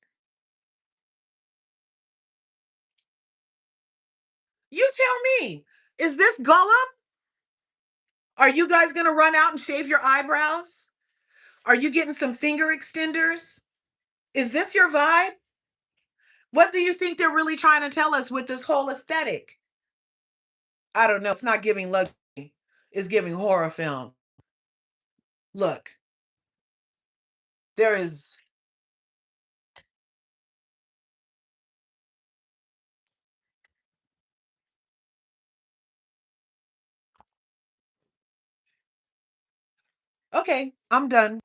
You tell me, is this Gollum? Are you guys going to run out and shave your eyebrows? Are you getting some finger extenders? Is this your vibe? What do you think they're really trying to tell us with this whole aesthetic? I don't know. It's not giving luxury. It's giving horror film. Look, there is. Okay, I'm done.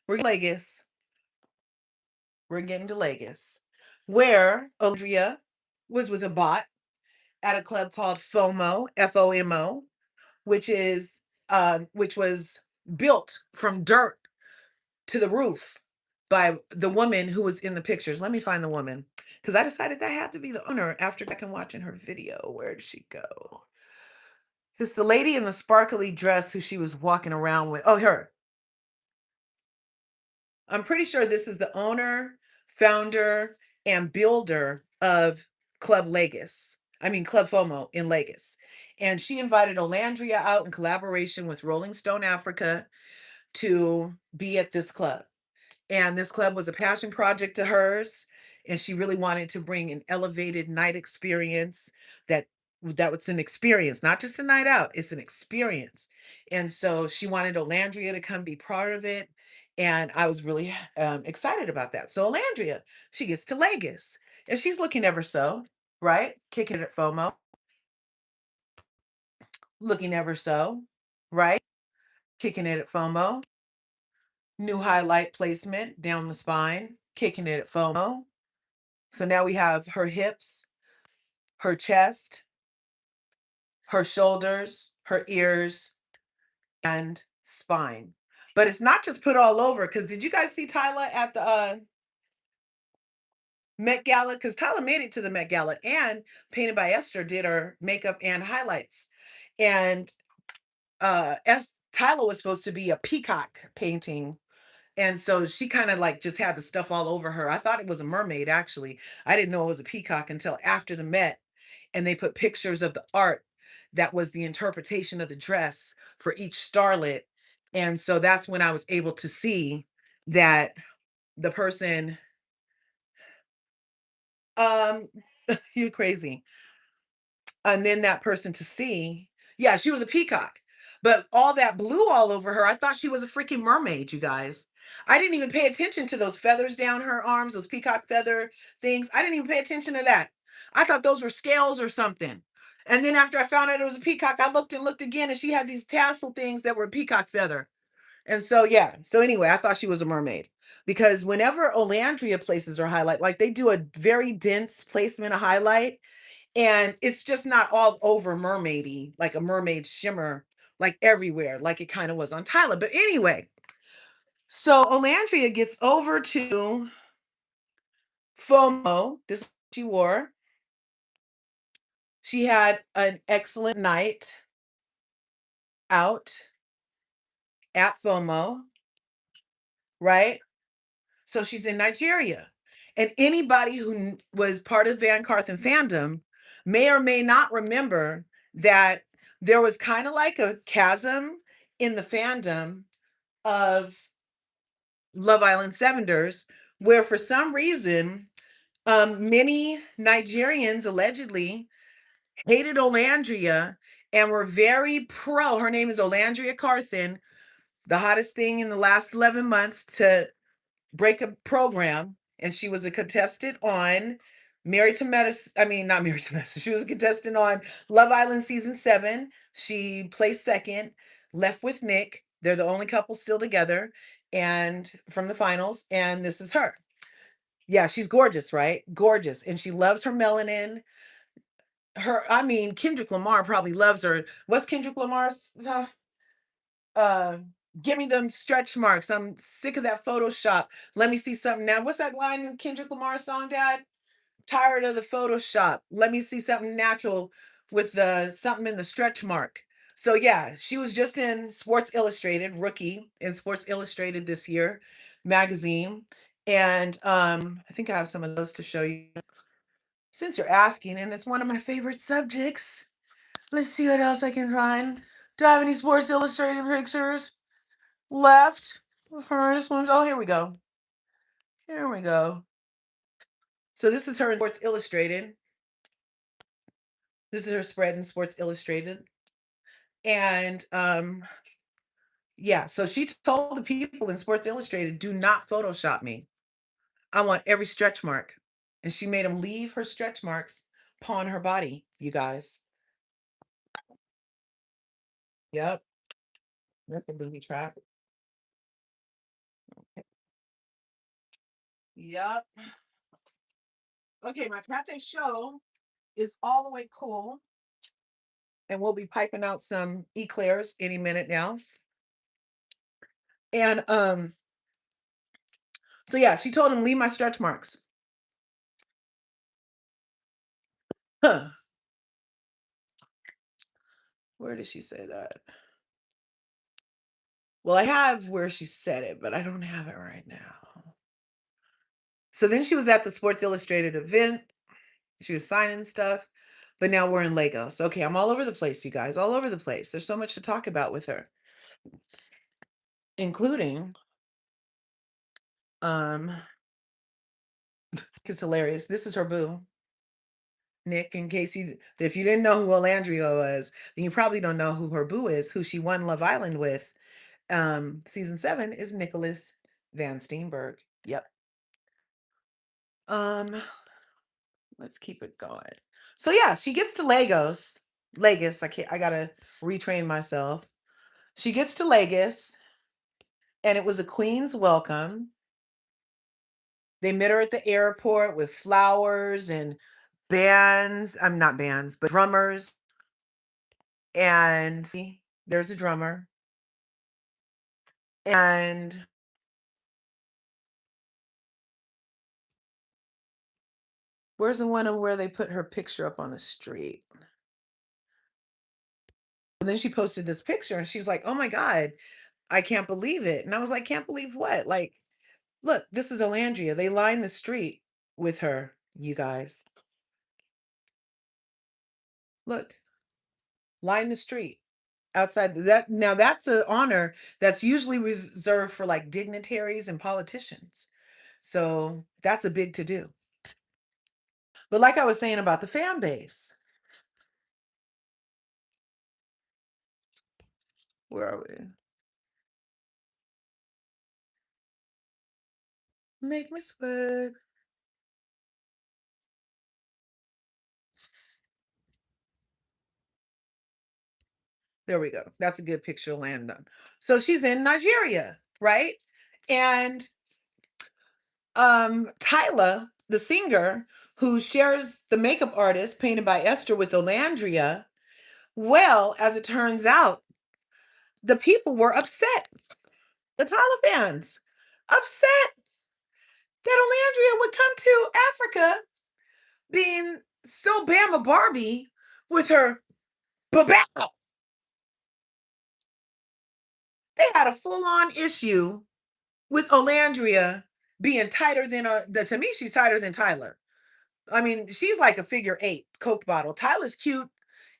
We're Lagos. We're getting to Lagos, where Olandria was with a bot at a club called FOMO, FOMO, which was built from dirt to the roof by the woman who was in the pictures. Let me find the woman because I decided that had to be the owner after back and watching her video. Where did she go? It's the lady in the sparkly dress who she was walking around with. Oh, her. I'm pretty sure this is the owner, founder, and builder of Club Lagos. I mean, Club FOMO in Lagos. And she invited Olandria out in collaboration with Rolling Stone Africa to be at this club. And this club was a passion project to hers. And she really wanted to bring an elevated night experience that was an experience, not just a night out, it's an experience. And so she wanted Olandria to come be part of it. And I was really excited about that. So Olandria, she gets to Lagos and she's looking ever so, right? Kicking it at FOMO, looking ever so, right? Kicking it at FOMO. New highlight placement down the spine, kicking it at FOMO. So now we have her hips, her chest, her shoulders, her ears, and spine. But it's not just put all over, because did you guys see Tyla at the Met Gala? Because Tyla made it to the Met Gala, and Painted by Esther did her makeup and highlights. And Tyla was supposed to be a peacock painting. And so she kind of like just had the stuff all over her. I thought it was a mermaid, actually. I didn't know it was a peacock until after the Met. And they put pictures of the art that was the interpretation of the dress for each starlet. And so that's when I was able to see that the person, um, you're crazy. And then that person to see, yeah, she was a peacock. But all that blue all over her, I thought she was a freaking mermaid, you guys. I didn't even pay attention to those feathers down her arms, those peacock feather things. I didn't even pay attention to that. I thought those were scales or something. And then after I found out it was a peacock, I looked and looked again, and she had these tassel things that were peacock feather. And so, yeah. So anyway, I thought she was a mermaid because whenever Olandria places her highlight, like they do a very dense placement of highlight, and it's just not all over mermaidy, like a mermaid shimmer, like everywhere, like it kind of was on Tyla. But anyway, So Olandria gets over to FOMO. This she wore. She had an excellent night out at FOMO, right? So she's in Nigeria. And anybody who was part of Van Carthen fandom may or may not remember that there was kind of like a chasm in the fandom of Love Island Sevenders, where for some reason, many Nigerians allegedly hated Olandria and were very pro. Her name is Olandria Carthen, the hottest thing in the last 11 months to break a program. And she was a contestant on Married to Medicine. I mean, not Married to Medicine. She was a contestant on Love Island season 7. She placed second, left with Nick. They're the only couple still together and from the finals. And this is her. Yeah, she's gorgeous, right? Gorgeous. And she loves her melanin. I mean, Kendrick Lamar probably loves her. What's Kendrick Lamar's? Uh, Give me them stretch marks. I'm sick of that Photoshop. Let me see something now. What's that line in Kendrick Lamar's song, Dad? Tired of the Photoshop. Let me see something natural with the something in the stretch mark. So yeah, she was just in Sports Illustrated, rookie in Sports Illustrated this year magazine. And I think I have some of those to show you since you're asking, and it's one of my favorite subjects. Let's see what else I can find. Do I have any Sports Illustrated pictures left? Oh, here we go. Here we go. So this is her in Sports Illustrated. This is her spread in Sports Illustrated. And yeah, so she told the people in Sports Illustrated, do not Photoshop me. I want every stretch mark. And she made them leave her stretch marks upon her body, you guys. Yep. That's a booby trap. Yep. Okay, my Pate show is all the way cool. And we'll be piping out some eclairs any minute now. And so yeah, she told him leave my stretch marks. Huh. Where did she say that? Well, I have where she said it, but I don't have it right now. So then she was at the Sports Illustrated event. She was signing stuff, but now we're in Lagos. Okay, I'm all over the place, you guys, all over the place. There's so much to talk about with her, including um it's hilarious. This is her boo. Nick, in case if you didn't know who Olandria was, then you probably don't know who her boo is, who she won Love Island with. Season 7 is Nicholas Van Steenberg. Yep. Um, let's keep it going. So yeah, she gets to Lagos. Lagos, I gotta retrain myself. She gets to Lagos, and it was a queen's welcome. They met her at the airport with flowers and bands. I'm not bands, but drummers. And there's a drummer. And where's the one where they put her picture up on the street? And then she posted this picture and she's like, oh my God, I can't believe it. And I was like, can't believe what? Like, look, this is Olandria. They lined the street with her, you guys. Look, line the street outside that. Now that's an honor that's usually reserved for like dignitaries and politicians. So that's a big to do. But like I was saying about the fan base, where are we? Make me sweat. There we go. That's a good picture of Landon. So she's in Nigeria, right? And Tyla, the singer, who shares the makeup artist painted by Esther with Olandria, well, as it turns out, the people were upset. the Tyler fans upset that Olandria would come to Africa being so Bama Barbie with her babao. They had a full-on issue with Olandria being tighter than to me, she's tighter than Tyler. I mean, she's like a figure eight Coke bottle. Tyler's cute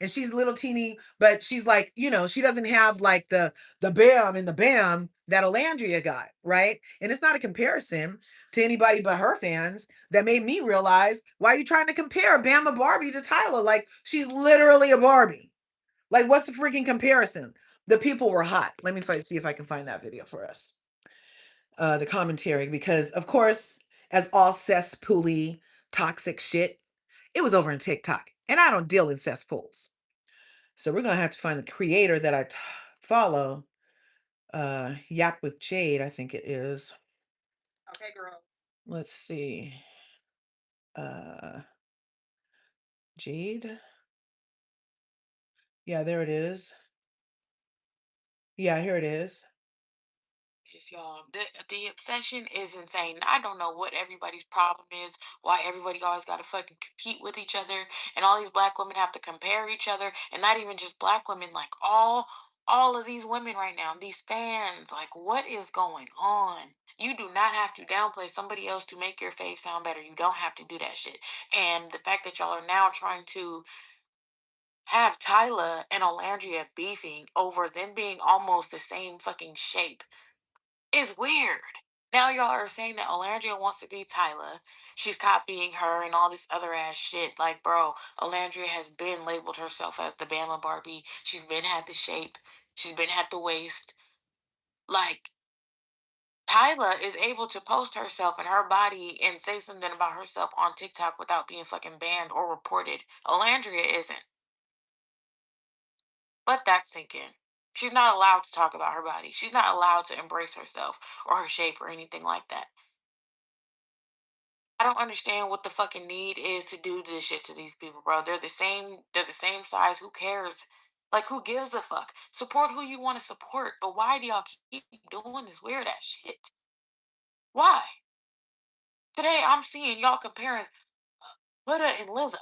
and she's a little teeny, but she's like, she doesn't have like the bam and the bam that Olandria got, right? And it's not a comparison to anybody but her fans that made me realize, why are you trying to compare Bama Barbie to Tyler? Like, she's literally a Barbie. Like, what's the freaking comparison? The people were hot. Let me see if I can find that video for us. The commentary, because of course, as all cesspooly toxic shit, it was over in TikTok, and I don't deal in cesspools. So we're gonna have to find the creator that I follow. Yap with Jade, I think it is. Okay, girl. Let's see. Jade. Yeah, there it is. Yeah, here it is. Y'all, the obsession is insane. I don't know what everybody's problem is, why everybody always got to fucking compete with each other, and all these black women have to compare each other, and not even just black women, like all of these women right now, these fans, like what is going on? You do not have to downplay somebody else to make your fave sound better. You don't have to do that shit. And the fact that y'all are now trying to have Tyla and Olandria beefing over them being almost the same fucking shape is weird. Now y'all are saying that Olandria wants to be Tyla. She's copying her and all this other ass shit. Like, bro, Olandria has been labeled herself as the Bama Barbie. She's been had the shape. She's been had the waist. Like, Tyla is able to post herself and her body and say something about herself on TikTok without being fucking banned or reported. Olandria isn't. Let that sink in. She's not allowed to talk about her body. She's not allowed to embrace herself or her shape or anything like that. I don't understand what the fucking need is to do this shit to these people, bro. They're the same size. Who cares? Like, who gives a fuck? Support who you want to support, but why do y'all keep doing this weird ass shit? Why? Today I'm seeing y'all comparing Huda and Lizzo.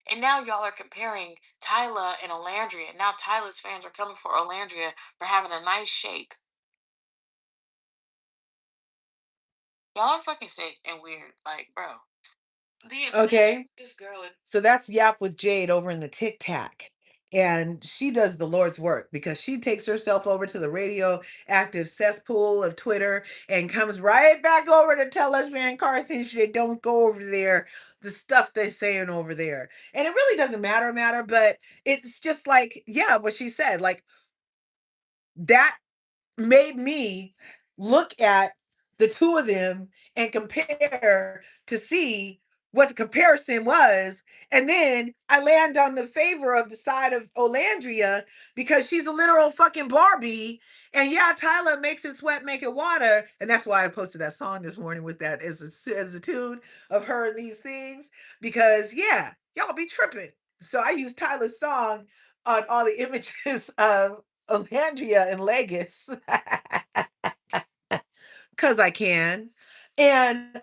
And now y'all are comparing Tyla and Olandria. Now Tyla's fans are coming for Olandria for having a nice shape. Y'all are fucking sick and weird. Like, bro. Okay. This girl is So that's Yap with Jade over in the TikTok. And she does the Lord's work because she takes herself over to the radioactive cesspool of Twitter and comes right back over to tell us Van Carthage they don't go over there, the stuff they're saying over there. And it really doesn't matter, but it's just like, yeah, what she said, like that made me look at the two of them and compare to see what the comparison was. And then I land on the favor of the side of Olandria because she's a literal fucking Barbie. And yeah, Tyler makes it sweat, make it water. And that's why I posted that song this morning with that as a tune of her and these things. Because yeah, y'all be tripping. So I used Tyler's song on all the images of Olandria and Legis because I can. And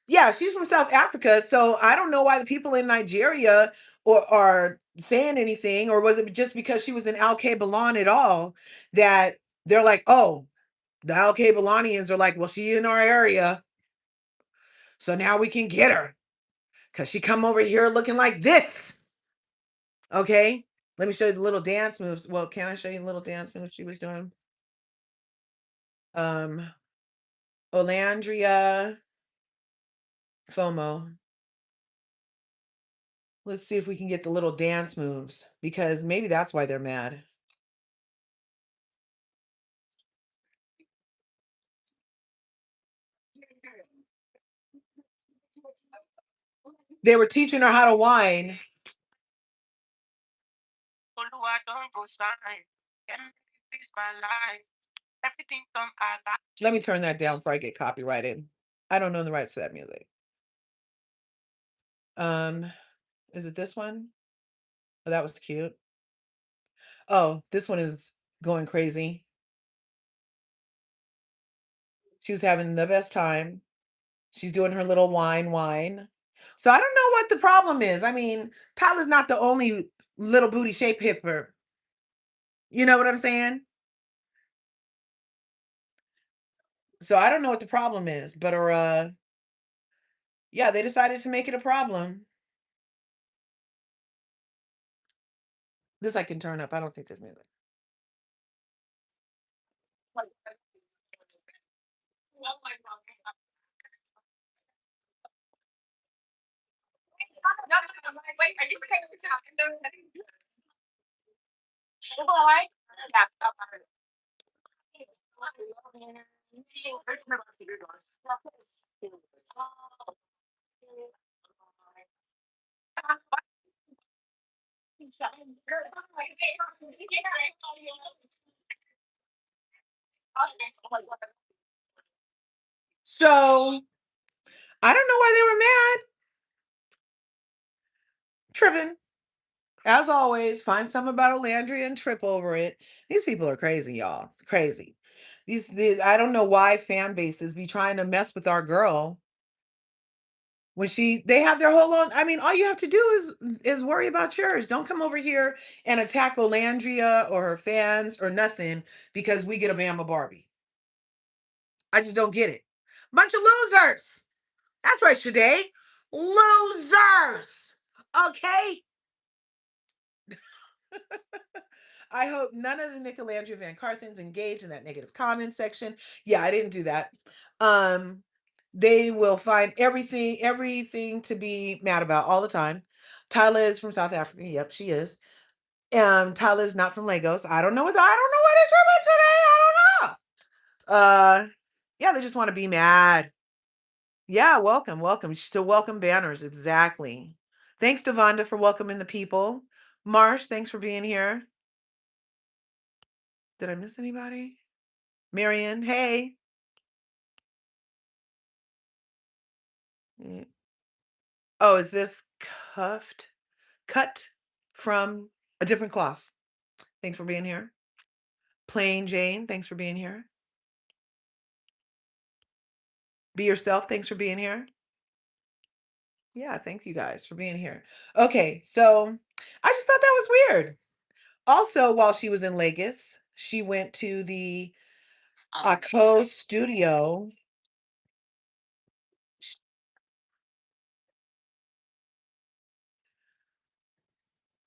yeah, she's from South Africa, so I don't know why the people in Nigeria or are saying anything, or was it just because she was in Al Balon at all that they're like, oh, the Al Balonians are like, well, she in our area, so now we can get her because she come over here looking like this. Okay, let me show you the little dance moves. Well, can I show you the little dance moves she was doing? Um, Olandria FOMO. Let's see if we can get the little dance moves because maybe that's why they're mad. They were teaching her how to whine. Let me turn that down before I get copyrighted. I don't know the rights to that music. Um, is it this one? Oh, that was cute. Oh, this one is going crazy. She was having the best time. She's doing her little wine. So I don't know what the problem is. I mean, Tyler's not the only little booty shape hipper. You know what I'm saying? So I don't know what the problem is, but yeah, they decided to make it a problem. This I can turn up. I don't think there's music. So I don't know why they were mad. Tripping. As always, find something about Olandria and trip over it. These people are crazy, y'all. Crazy. I don't know why fan bases be trying to mess with our girl when they have their whole own. I mean, all you have to do is worry about yours. Don't come over here and attack Olandria or her fans or nothing because we get a Bama Barbie. I just don't get it. Bunch of losers. That's right, Shade. Losers. Okay. I hope none of the Nicolandria Van Carthens engage in that negative comment section. Yeah, I didn't do that. They will find everything to be mad about all the time. Tyla is from South Africa. Yep, she is. Tyla is not from Lagos. I don't know what it's about today. I don't know. Yeah, they just want to be mad. Yeah, welcome. Still welcome banners. Exactly. Thanks, Devonda, for welcoming the people. Marsh, thanks for being here. Did I miss anybody? Marion, hey. Oh, is this cut from a different cloth? Thanks for being here. Plain Jane, thanks for being here. Be yourself, thanks for being here. Yeah, thank you guys for being here. Okay, so I just thought that was weird. Also, while she was in Lagos, she went to the ACO studio.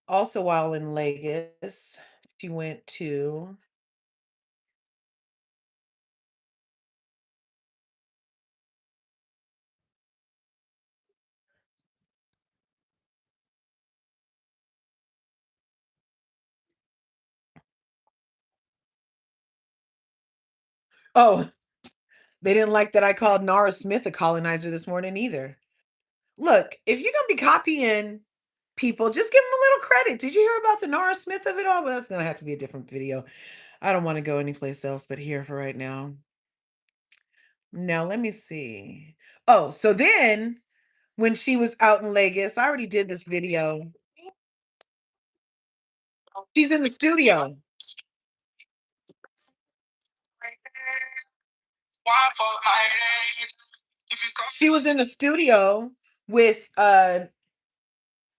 Also, while in Lagos, she went to oh, they didn't like that I called Nara Smith a colonizer this morning either. Look, if you're gonna be copying people, just give them a little credit. Did you hear about the Nara Smith of it all? Well, that's gonna have to be a different video. I don't want to go anyplace else but here for right now. Now let me see. Oh, so then when she was out in Lagos, I already did this video. She's in the studio. She was in the studio with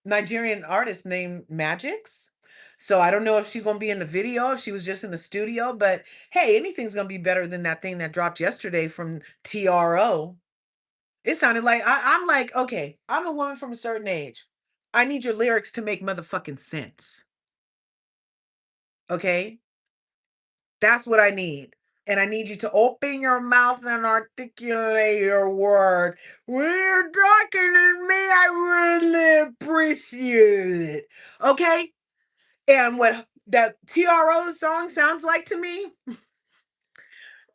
Nigerian artist named Magix. So I don't know if she's gonna be in the video, if she was just in the studio, but hey, anything's gonna be better than that thing that dropped yesterday from TRO. It sounded like I'm like, okay, I'm a woman from a certain age. I need your lyrics to make motherfucking sense. Okay? That's what I need. And I need you to open your mouth and articulate your word. When you're talking to me, I really appreciate it. Okay? And what that TRO song sounds like to me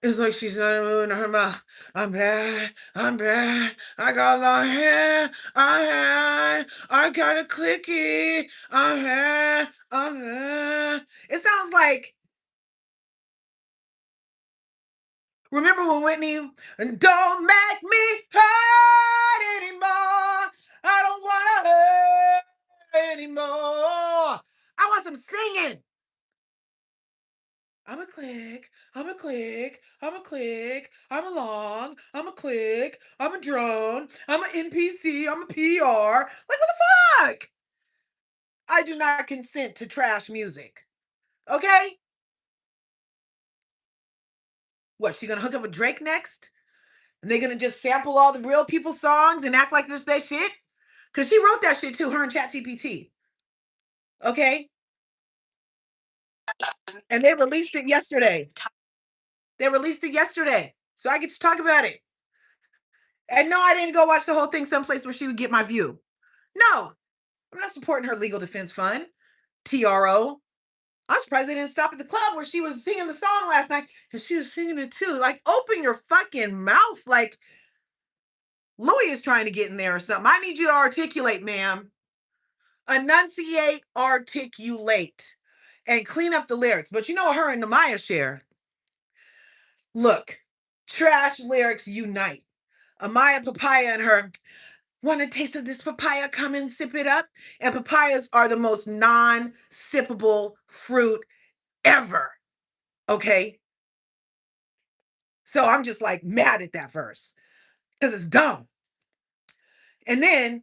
is like she's not moving her mouth. I'm bad. I got long hair. I got a clicky. I'm bad. It sounds like, remember when Whitney, don't make me hurt anymore. I don't want to hurt anymore. I want some singing. I'm a click, I'm a click, I'm a click, I'm a long, I'm a click, I'm a drone, I'm an NPC, I'm a PR. Like, what the fuck? I do not consent to trash music. Okay? What, she gonna hook up with Drake next? And they gonna just sample all the real people's songs and act like this their shit? Because she wrote that shit too, her and ChatGPT. Okay? And they released it yesterday. They released it yesterday. So I get to talk about it. And no, I didn't go watch the whole thing someplace where she would get my view. No, I'm not supporting her legal defense fund. TRO. I'm surprised they didn't stop at the club where she was singing the song last night. And she was singing it too. Like, open your fucking mouth. Like, Louis is trying to get in there or something. I need you to articulate, ma'am. Enunciate, articulate, and clean up the lyrics. But you know what her and Namaya share? Look, trash lyrics unite. Amaya Papaya and her, want a taste of this papaya? Come and sip it up. And papayas are the most non-sippable fruit ever. Okay? So I'm just like mad at that verse because it's dumb. And then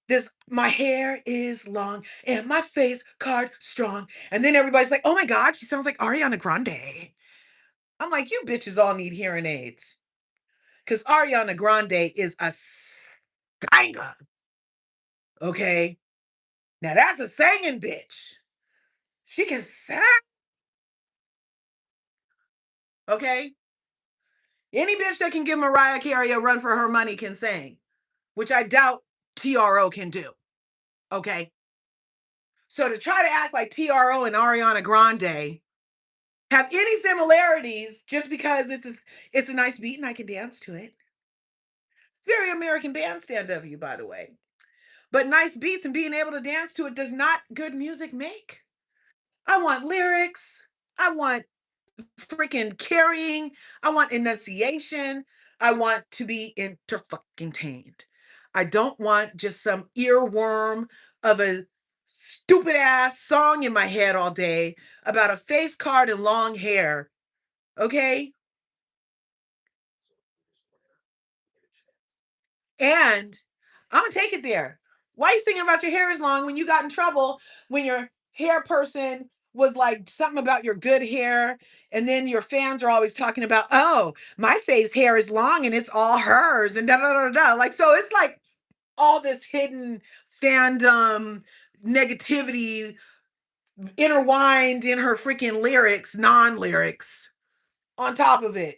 this, my hair is long and my face card strong. And then everybody's like, oh my God, she sounds like Ariana Grande. I'm like, you bitches all need hearing aids. Because Ariana Grande is a singer. Okay? Now that's a singing bitch. She can sing. Okay? Any bitch that can give Mariah Carey a run for her money can sing, which I doubt TRO can do. Okay? So to try to act like TRO and Ariana Grande have any similarities just because it's a nice beat and I can dance to it. Very American bandstand of you, by the way. But nice beats and being able to dance to it does not good music make. I want lyrics. I want freaking carrying. I want enunciation. I want to be inter-fucking-tained. I don't want just some earworm of a stupid ass song in my head all day about a face card and long hair. Okay? And I'm gonna take it there. Why are you singing about your hair is long when you got in trouble when your hair person was like something about your good hair, and then your fans are always talking about, oh, my fave's hair is long and it's all hers, and da da da da. Like, so it's like all this hidden fandom negativity intertwined in her freaking lyrics, non-lyrics, on top of it.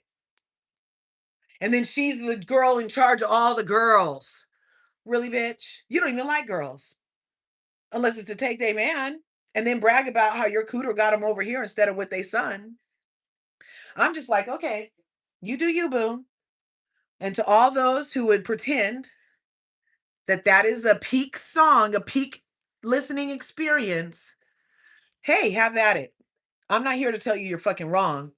And then she's the girl in charge of all the girls. Really, bitch? You don't even like girls. Unless it's to take their man and then brag about how your cooter got them over here instead of with their son. I'm just like, okay, you do you, boo. And to all those who would pretend that that is a peak song, a peak listening experience, hey, have at it. I'm not here to tell you you're fucking wrong,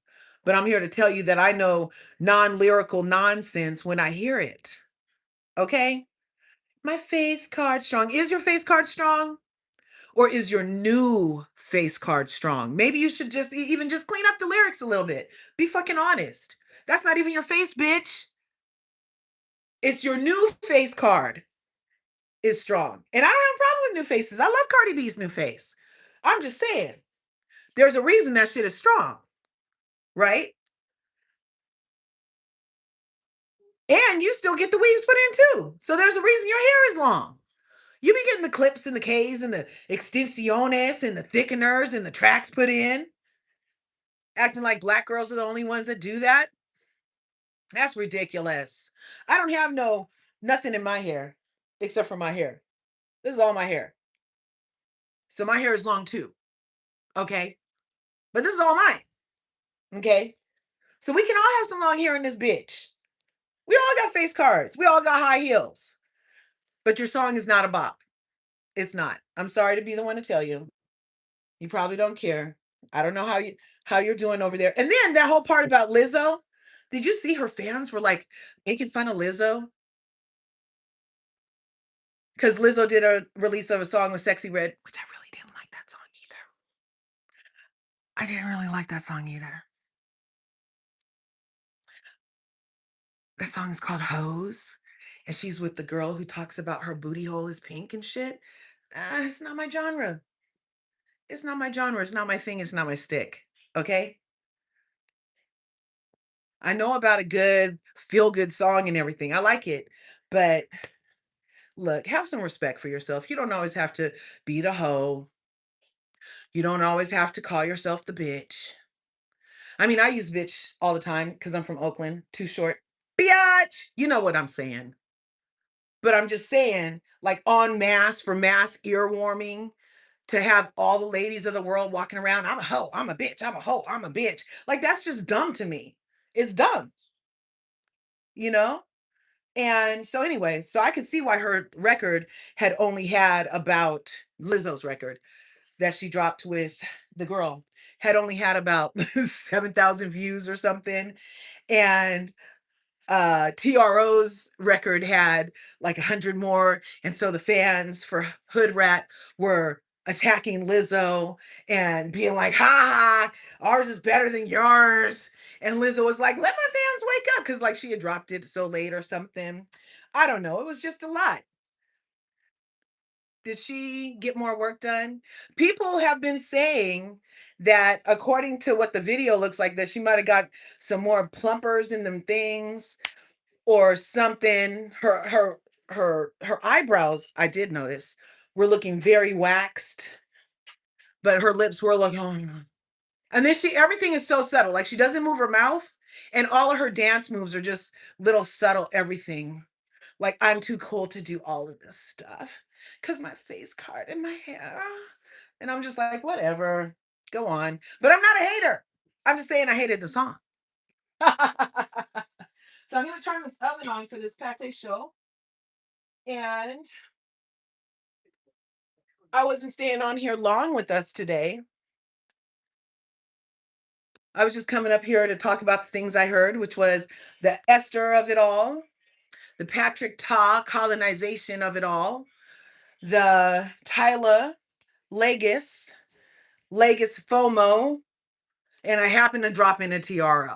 but I'm here to tell you that I know non-lyrical nonsense when I hear it. Okay? My face card strong. Is your face card strong? Or is your new face card strong? Maybe you should just even just clean up the lyrics a little bit. Be fucking honest. That's not even your face, bitch. It's your new face card is strong. And I don't have a problem with new faces. I love Cardi B's new face. I'm just saying, there's a reason that shit is strong, right? And you still get the weaves put in too. So there's a reason your hair is long. You be getting the clips and the K's and the extensiones and the thickeners and the tracks put in, acting like black girls are the only ones that do that. That's ridiculous. I don't have nothing in my hair except for my hair. This is all my hair. So my hair is long too. Okay. But this is all mine. Okay. So we can all have some long hair in this bitch. We all got face cards. We all got high heels. But your song is not a bop. It's not. I'm sorry to be the one to tell you. You probably don't care. I don't know how you're doing over there. And then that whole part about Lizzo. Did you see her fans were like making fun of Lizzo? Because Lizzo did a release of a song with Sexy Red, which I really didn't like that song either. I didn't really like that song either. That song is called Hose, and she's with the girl who talks about her booty hole is pink and shit. It's not my genre. It's not my genre. It's not my thing. It's not my stick. Okay? I know about a good feel good song and everything. I like it. But look, have some respect for yourself. You don't always have to be the hoe. You don't always have to call yourself the bitch. I mean, I use bitch all the time because I'm from Oakland. Too short. Biatch. You know what I'm saying. But I'm just saying, like en masse for mass ear warming, to have all the ladies of the world walking around, I'm a hoe, I'm a bitch, I'm a hoe, I'm a bitch. Like that's just dumb to me. It's dumb, you know? And so anyway, so I could see why her record had only had about Lizzo's record that she dropped with the girl had only had about 7,000 views or something. And TRO's record had like 100 more. And so the fans for Hood Rat were attacking Lizzo and being like, ha ha, ours is better than yours. And Lizzo was like, let my fans wake up. Cause like she had dropped it so late or something. I don't know. It was just a lot. Did she get more work done? People have been saying that according to what the video looks like, that she might have got some more plumpers in them things or something. Her eyebrows, I did notice, were looking very waxed, but her lips were looking. Oh. And then everything is so subtle. Like she doesn't move her mouth, and all of her dance moves are just little subtle everything. Like I'm too cool to do all of this stuff because my face card and my hair. And I'm just like, whatever, go on. But I'm not a hater. I'm just saying I hated the song. So I'm gonna turn this oven on for this pate show. And I wasn't staying on here long with us today. I was just coming up here to talk about the things I heard, which was the Esther of it all, the Patrick Ta colonization of it all, the Tyler Legis FOMO, and I happened to drop in a TRO.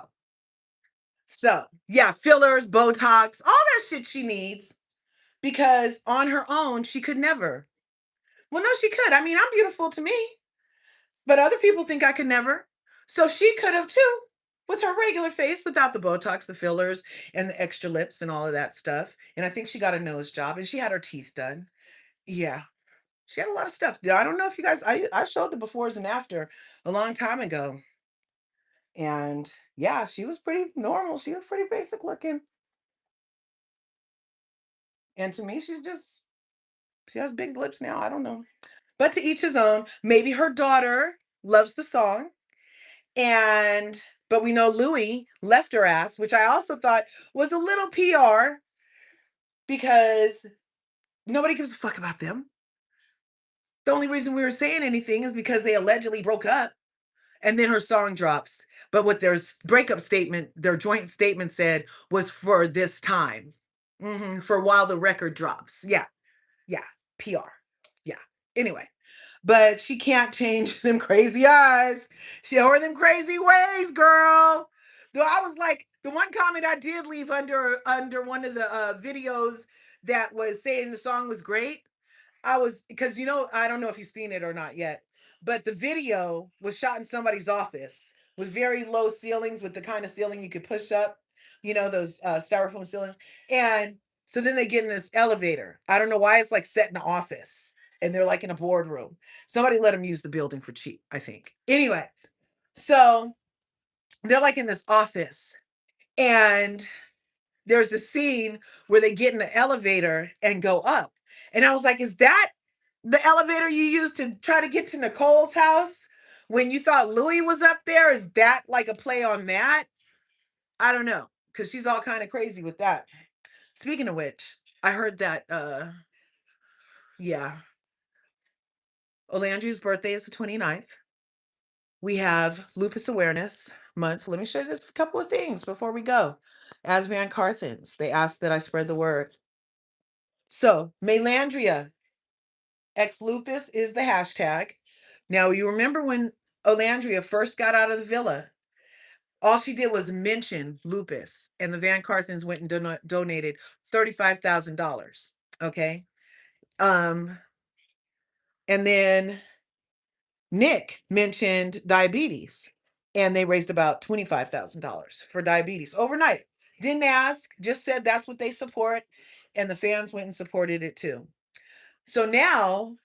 So yeah, fillers, Botox, all that shit she needs, because on her own, she could never. Well, no, she could. I mean, I'm beautiful to me, but other people think I could never. So she could have too, with her regular face, without the Botox, the fillers, and the extra lips and all of that stuff. And I think she got a nose job and she had her teeth done. Yeah. She had a lot of stuff. I don't know if you guys, I showed the befores and after a long time ago. And yeah, she was pretty normal. She was pretty basic looking. And to me, she has big lips now. I don't know. But to each his own. Maybe her daughter loves the song. But we know Louis left her ass, which I also thought was a little PR because nobody gives a fuck about them. The only reason we were saying anything is because they allegedly broke up. And then her song drops. But what their breakup statement, their joint statement said was for this time. For while the record drops. Yeah. PR. Yeah. Anyway. But she can't change them crazy eyes. Or them crazy ways, girl. Though I was like, the one comment I did leave under one of the videos that was saying the song was great. Because I don't know if you've seen it or not yet, but the video was shot in somebody's office with very low ceilings, with the kind of ceiling you could push up, those styrofoam ceilings. And so then they get in this elevator. I don't know why it's like set in an office and they're like in a boardroom. Somebody let them use the building for cheap, I think. Anyway, so they're like in this office and there's a scene where they get in the elevator and go up. And I was like, is that the elevator you used to try to get to Nicole's house when you thought Louis was up there? Is that like a play on that? I don't know, because she's all kind of crazy with that. Speaking of which, I heard that, yeah, Olandria's birthday is the 29th. We have Lupus Awareness Month. Let me show you this a couple of things before we go. As Van Carthens, they asked that I spread the word. So, Melandria X lupus is the hashtag. Now, you remember when Olandria first got out of the villa, all she did was mention lupus, and the Van Carthens went and donated $35,000. Okay. And then Nick mentioned diabetes, and they raised about $25,000 for diabetes overnight. Didn't ask, just said that's what they support, and the fans went and supported it too. So now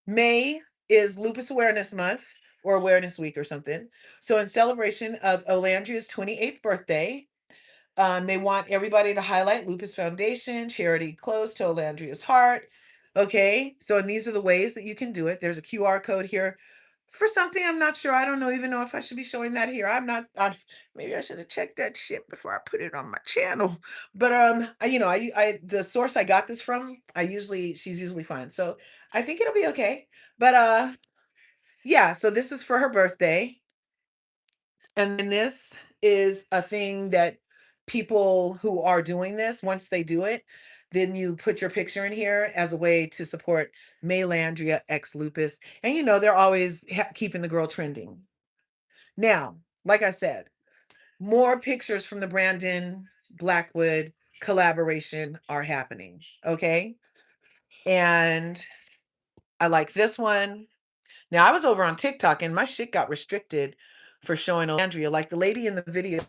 May is Lupus Awareness Month or Awareness Week or something. So in celebration of Olandria's 28th birthday, they want everybody to highlight Lupus Foundation, charity close to Olandria's heart. Okay, so and these are the ways that you can do it. There's a QR code here for something I'm not sure. I don't even know if I should be showing that here. Maybe I should have checked that shit before I put it on my channel. But the source I got this from, she's usually fine. So I think it'll be okay. But yeah, so this is for her birthday. And then this is a thing that people who are doing this, once they do it, then you put your picture in here as a way to support Maylandria X Lupus. And they're always keeping the girl trending. Now, like I said, more pictures from the Brandon Blackwood collaboration are happening. Okay. And I like this one. Now, I was over on TikTok and my shit got restricted for showing Olandria. Like the lady in the video,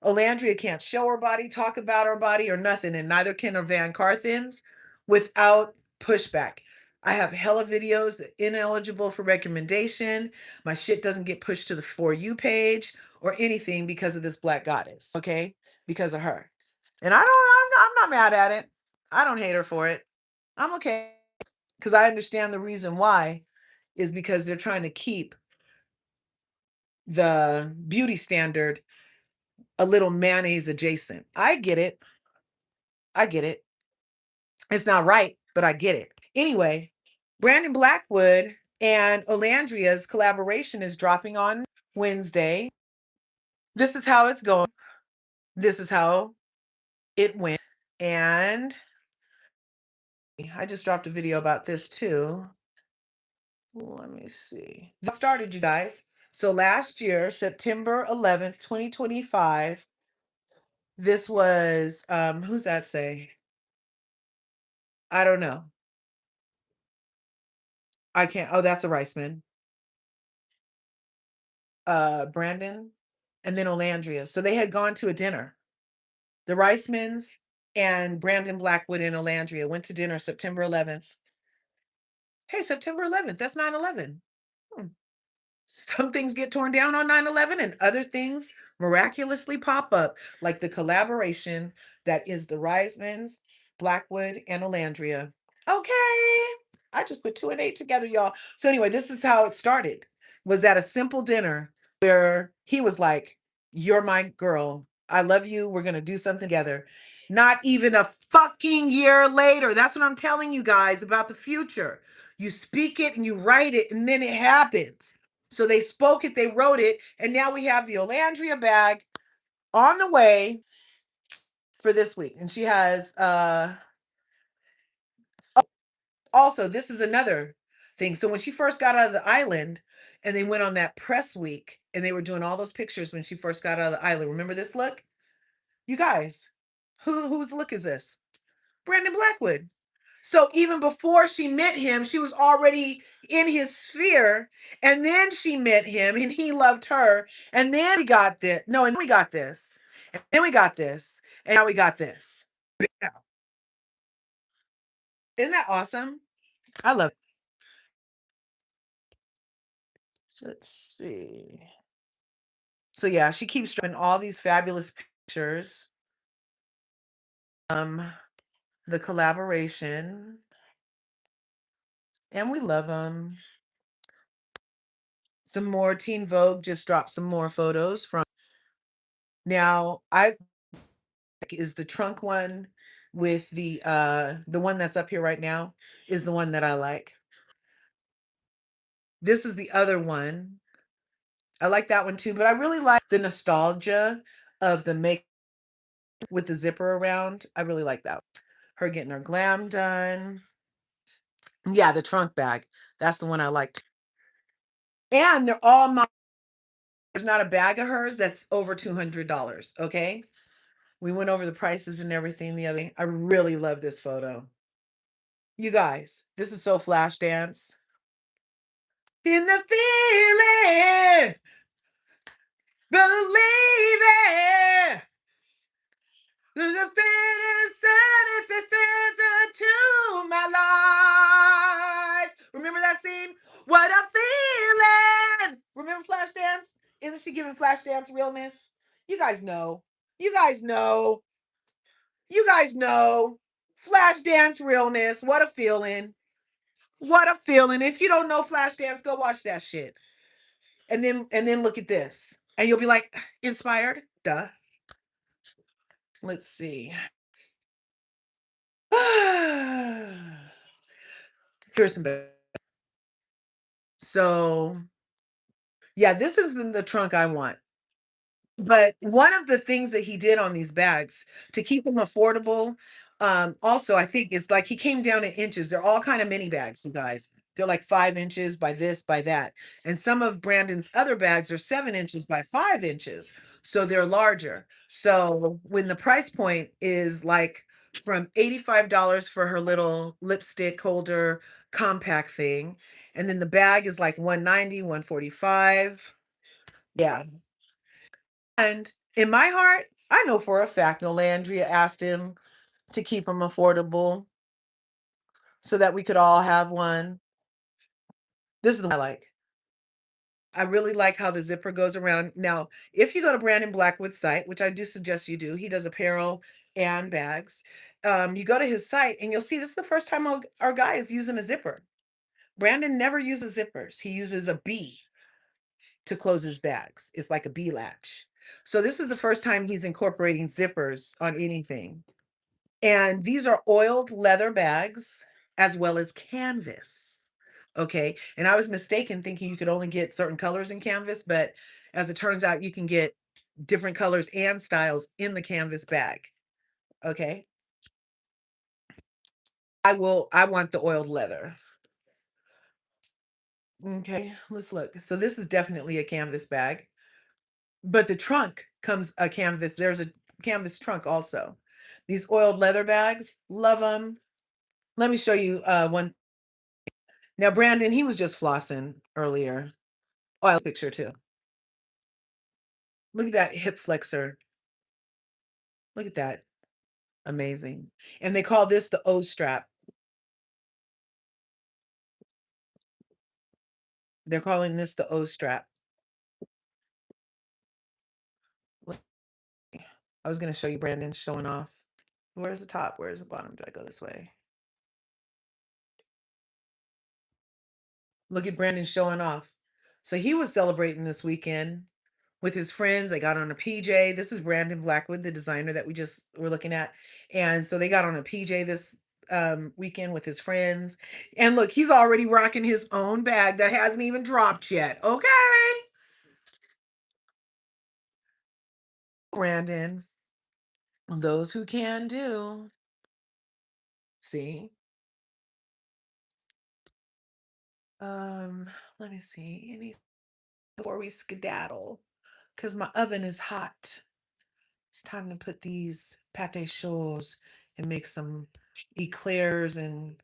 Olandria can't show her body, talk about her body, or nothing, and neither can her Van Carthens without pushback. I have hella videos that ineligible for recommendation. My shit doesn't get pushed to the For You page or anything because of this black goddess, okay? Because of her. And I'm not mad at it. I don't hate her for it. I'm okay. Because I understand the reason why is because they're trying to keep the beauty standard a little mayonnaise adjacent. I get it. I get it. It's not right, but I get it. Anyway, Brandon Blackwood and Olandria's collaboration is dropping on Wednesday. This is how it's going. This is how it went. And I just dropped a video about this too. Let me see. That started, you guys. So last year, September 11th, 2025, this was, who's that say? I don't know. I can't. Oh, that's a Riceman. Brandon, and then Olandria. So they had gone to a dinner. The Ricemans and Brandon Blackwood and Olandria went to dinner September 11th. Hey, September 11th, that's 9/11. Some things get torn down on 9/11 and other things miraculously pop up, like the collaboration that is the Risemans, Blackwood, and Olandria. Okay. I just put 2 and 8 together, y'all. So anyway, this is how it started. Was at a simple dinner where he was like, "You're my girl. I love you. We're going to do something together." Not even a fucking year later. That's what I'm telling you guys about the future. You speak it and you write it and then it happens. So they spoke it, they wrote it, and now we have the Olandria bag on the way for this week. And she has also, this is another thing. So when she first got out of the island and they went on that press week and they were doing all those pictures when she first got out of the island. Remember this look? You guys, whose look is this? Brandon Blackwood. So even before she met him, she was already in his sphere. And then she met him and he loved her. And then we got this. No, and then we got this. And then we got this. And now we got this. Isn't that awesome? I love it. Let's see. So yeah, she keeps dropping all these fabulous pictures. The collaboration. And we love them. Some more Teen Vogue just dropped some more photos from. Now, I is the trunk one with the one that's up here right now is the one that I like. This is the other one. I like that one too, but I really like the nostalgia of the make with the zipper around. I really like that. Her getting her glam done. Yeah, the trunk bag. That's the one I liked. And they're all my, there's not a bag of hers that's over $200. Okay. We went over the prices and everything the other day. I really love this photo. You guys, this is so flash dance. In the feeling, believe it. There's a to my life. Remember that scene? What a feeling. Remember Flashdance? Isn't she giving Flashdance realness? You guys know. You guys know. You guys know. Flashdance realness. What a feeling. What a feeling. If you don't know Flashdance, go watch that shit. And then look at this. And you'll be like, inspired? Duh. Let's see. Here's some better. So, yeah, this is the trunk I want. But one of the things that he did on these bags to keep them affordable, also I think is like he came down in inches. They're all kind of mini bags, you guys. They're like 5 inches by this, by that. And some of Brandon's other bags are 7 inches by 5 inches. So they're larger. So when the price point is like from $85 for her little lipstick holder compact thing, and then the bag is like 190, 145. Yeah. And in my heart, I know for a fact Nolandria asked him to keep them affordable so that we could all have one. This is the one I like. I really like how the zipper goes around. Now, if you go to Brandon Blackwood's site, which I do suggest you do, he does apparel and bags. You go to his site and you'll see this is the first time our guy is using a zipper. Brandon never uses zippers. He uses a B to close his bags. It's like a B latch. So this is the first time he's incorporating zippers on anything. And these are oiled leather bags as well as canvas. Okay. And I was mistaken thinking you could only get certain colors in canvas, but as it turns out, you can get different colors and styles in the canvas bag. Okay. I want the oiled leather. Okay, let's look. So this is definitely a canvas bag, but the trunk comes a canvas. There's a canvas trunk also. These oiled leather bags, love them. Let me show you one. Now, Brandon, he was just flossing earlier. Oh, I have a picture too. Look at that hip flexor. Look at that. Amazing. And they call this the O strap. They're calling this the O strap. I was going to show you Brandon showing off. Where's the top? Where's the bottom? Do I go this way? Look at Brandon showing off. So he was celebrating this weekend with his friends. They got on a PJ. This is Brandon Blackwood, the designer that we just were looking at. And so they got on a PJ this weekend with his friends. And look, he's already rocking his own bag that hasn't even dropped yet. Okay. Brandon, those who can do. See? Um, Let me see. Any before we skedaddle. Because my oven is hot. It's time to put these pate chaud and make some eclairs and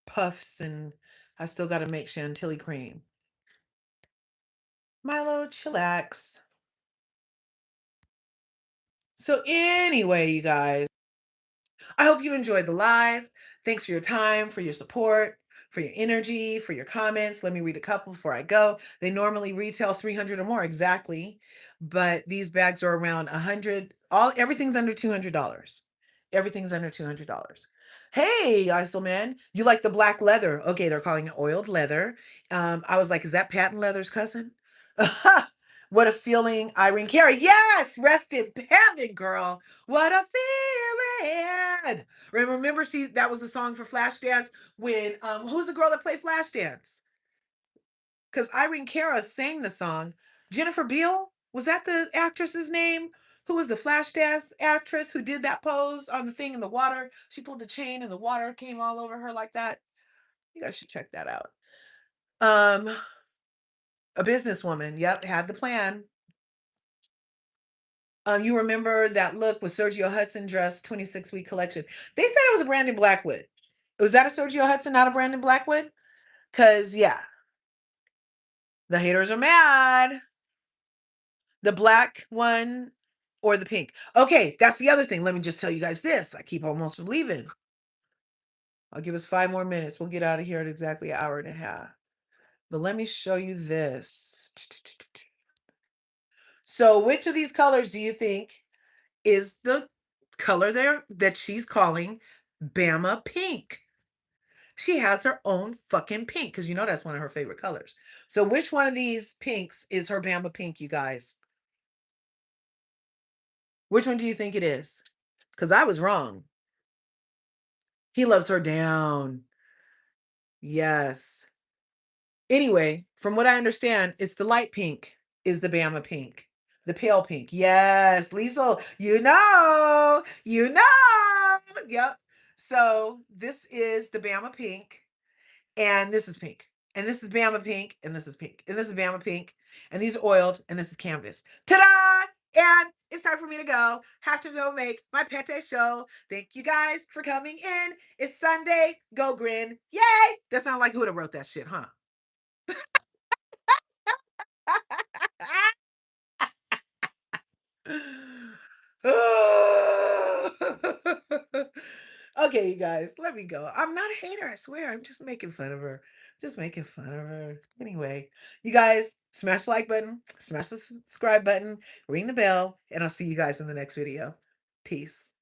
puffs, and I still got to make chantilly cream. Milo, chillax. So anyway, you guys, I hope you enjoyed the live. Thanks for your time, for your support, for your energy, for your comments. Let me read a couple before I go. They normally retail 300 or more exactly, but these bags are around 100. Everything's under $200. Everything's under $200. Hey, Iselman, you like the black leather? Okay, they're calling it oiled leather. I was like, is that patent leather's cousin? What a feeling, Irene Carey. Yes, rest in heaven, girl. What a feeling. Remember, that was the song for Flashdance when who's the girl that played Flashdance? Because Irene Cara sang the song. Jennifer Beal, was that the actress's name? Who was the Flashdance actress who did that pose on the thing in the water? She pulled the chain and the water came all over her like that. You guys should check that out. Um, A businesswoman. Yep, had the plan. You remember that look with Sergio Hudson dress 26-week collection. They said it was a Brandon Blackwood. Was that a Sergio Hudson, not a Brandon Blackwood? Because, yeah, the haters are mad. The black one or the pink. Okay, that's the other thing. Let me just tell you guys this. I keep almost leaving. I'll give us 5 more minutes. We'll get out of here at exactly an hour and a half. But let me show you this. So which of these colors do you think is the color there that she's calling Bama pink? She has her own fucking pink because you know that's one of her favorite colors. So which one of these pinks is her Bama pink, you guys? Which one do you think it is? Because I was wrong. He loves her down. Yes. Anyway, from what I understand, it's the light pink is the Bama pink. The pale pink. Yes, Lisa, you know. Yep. So this is the Bama pink, and this is pink. And this is Bama pink, and this is pink. And this is Bama pink, and these are oiled, and this is canvas. Ta-da! And it's time for me to go. Have to go make my pate show. Thank you guys for coming in. It's Sunday. Go grin. Yay! That sounds like Huda wrote that shit, huh? Okay, you guys, let me go. I'm not a hater, I swear. I'm just making fun of her. Just making fun of her. Anyway, you guys, smash the like button, smash the subscribe button, ring the bell, and I'll see you guys in the next video. Peace.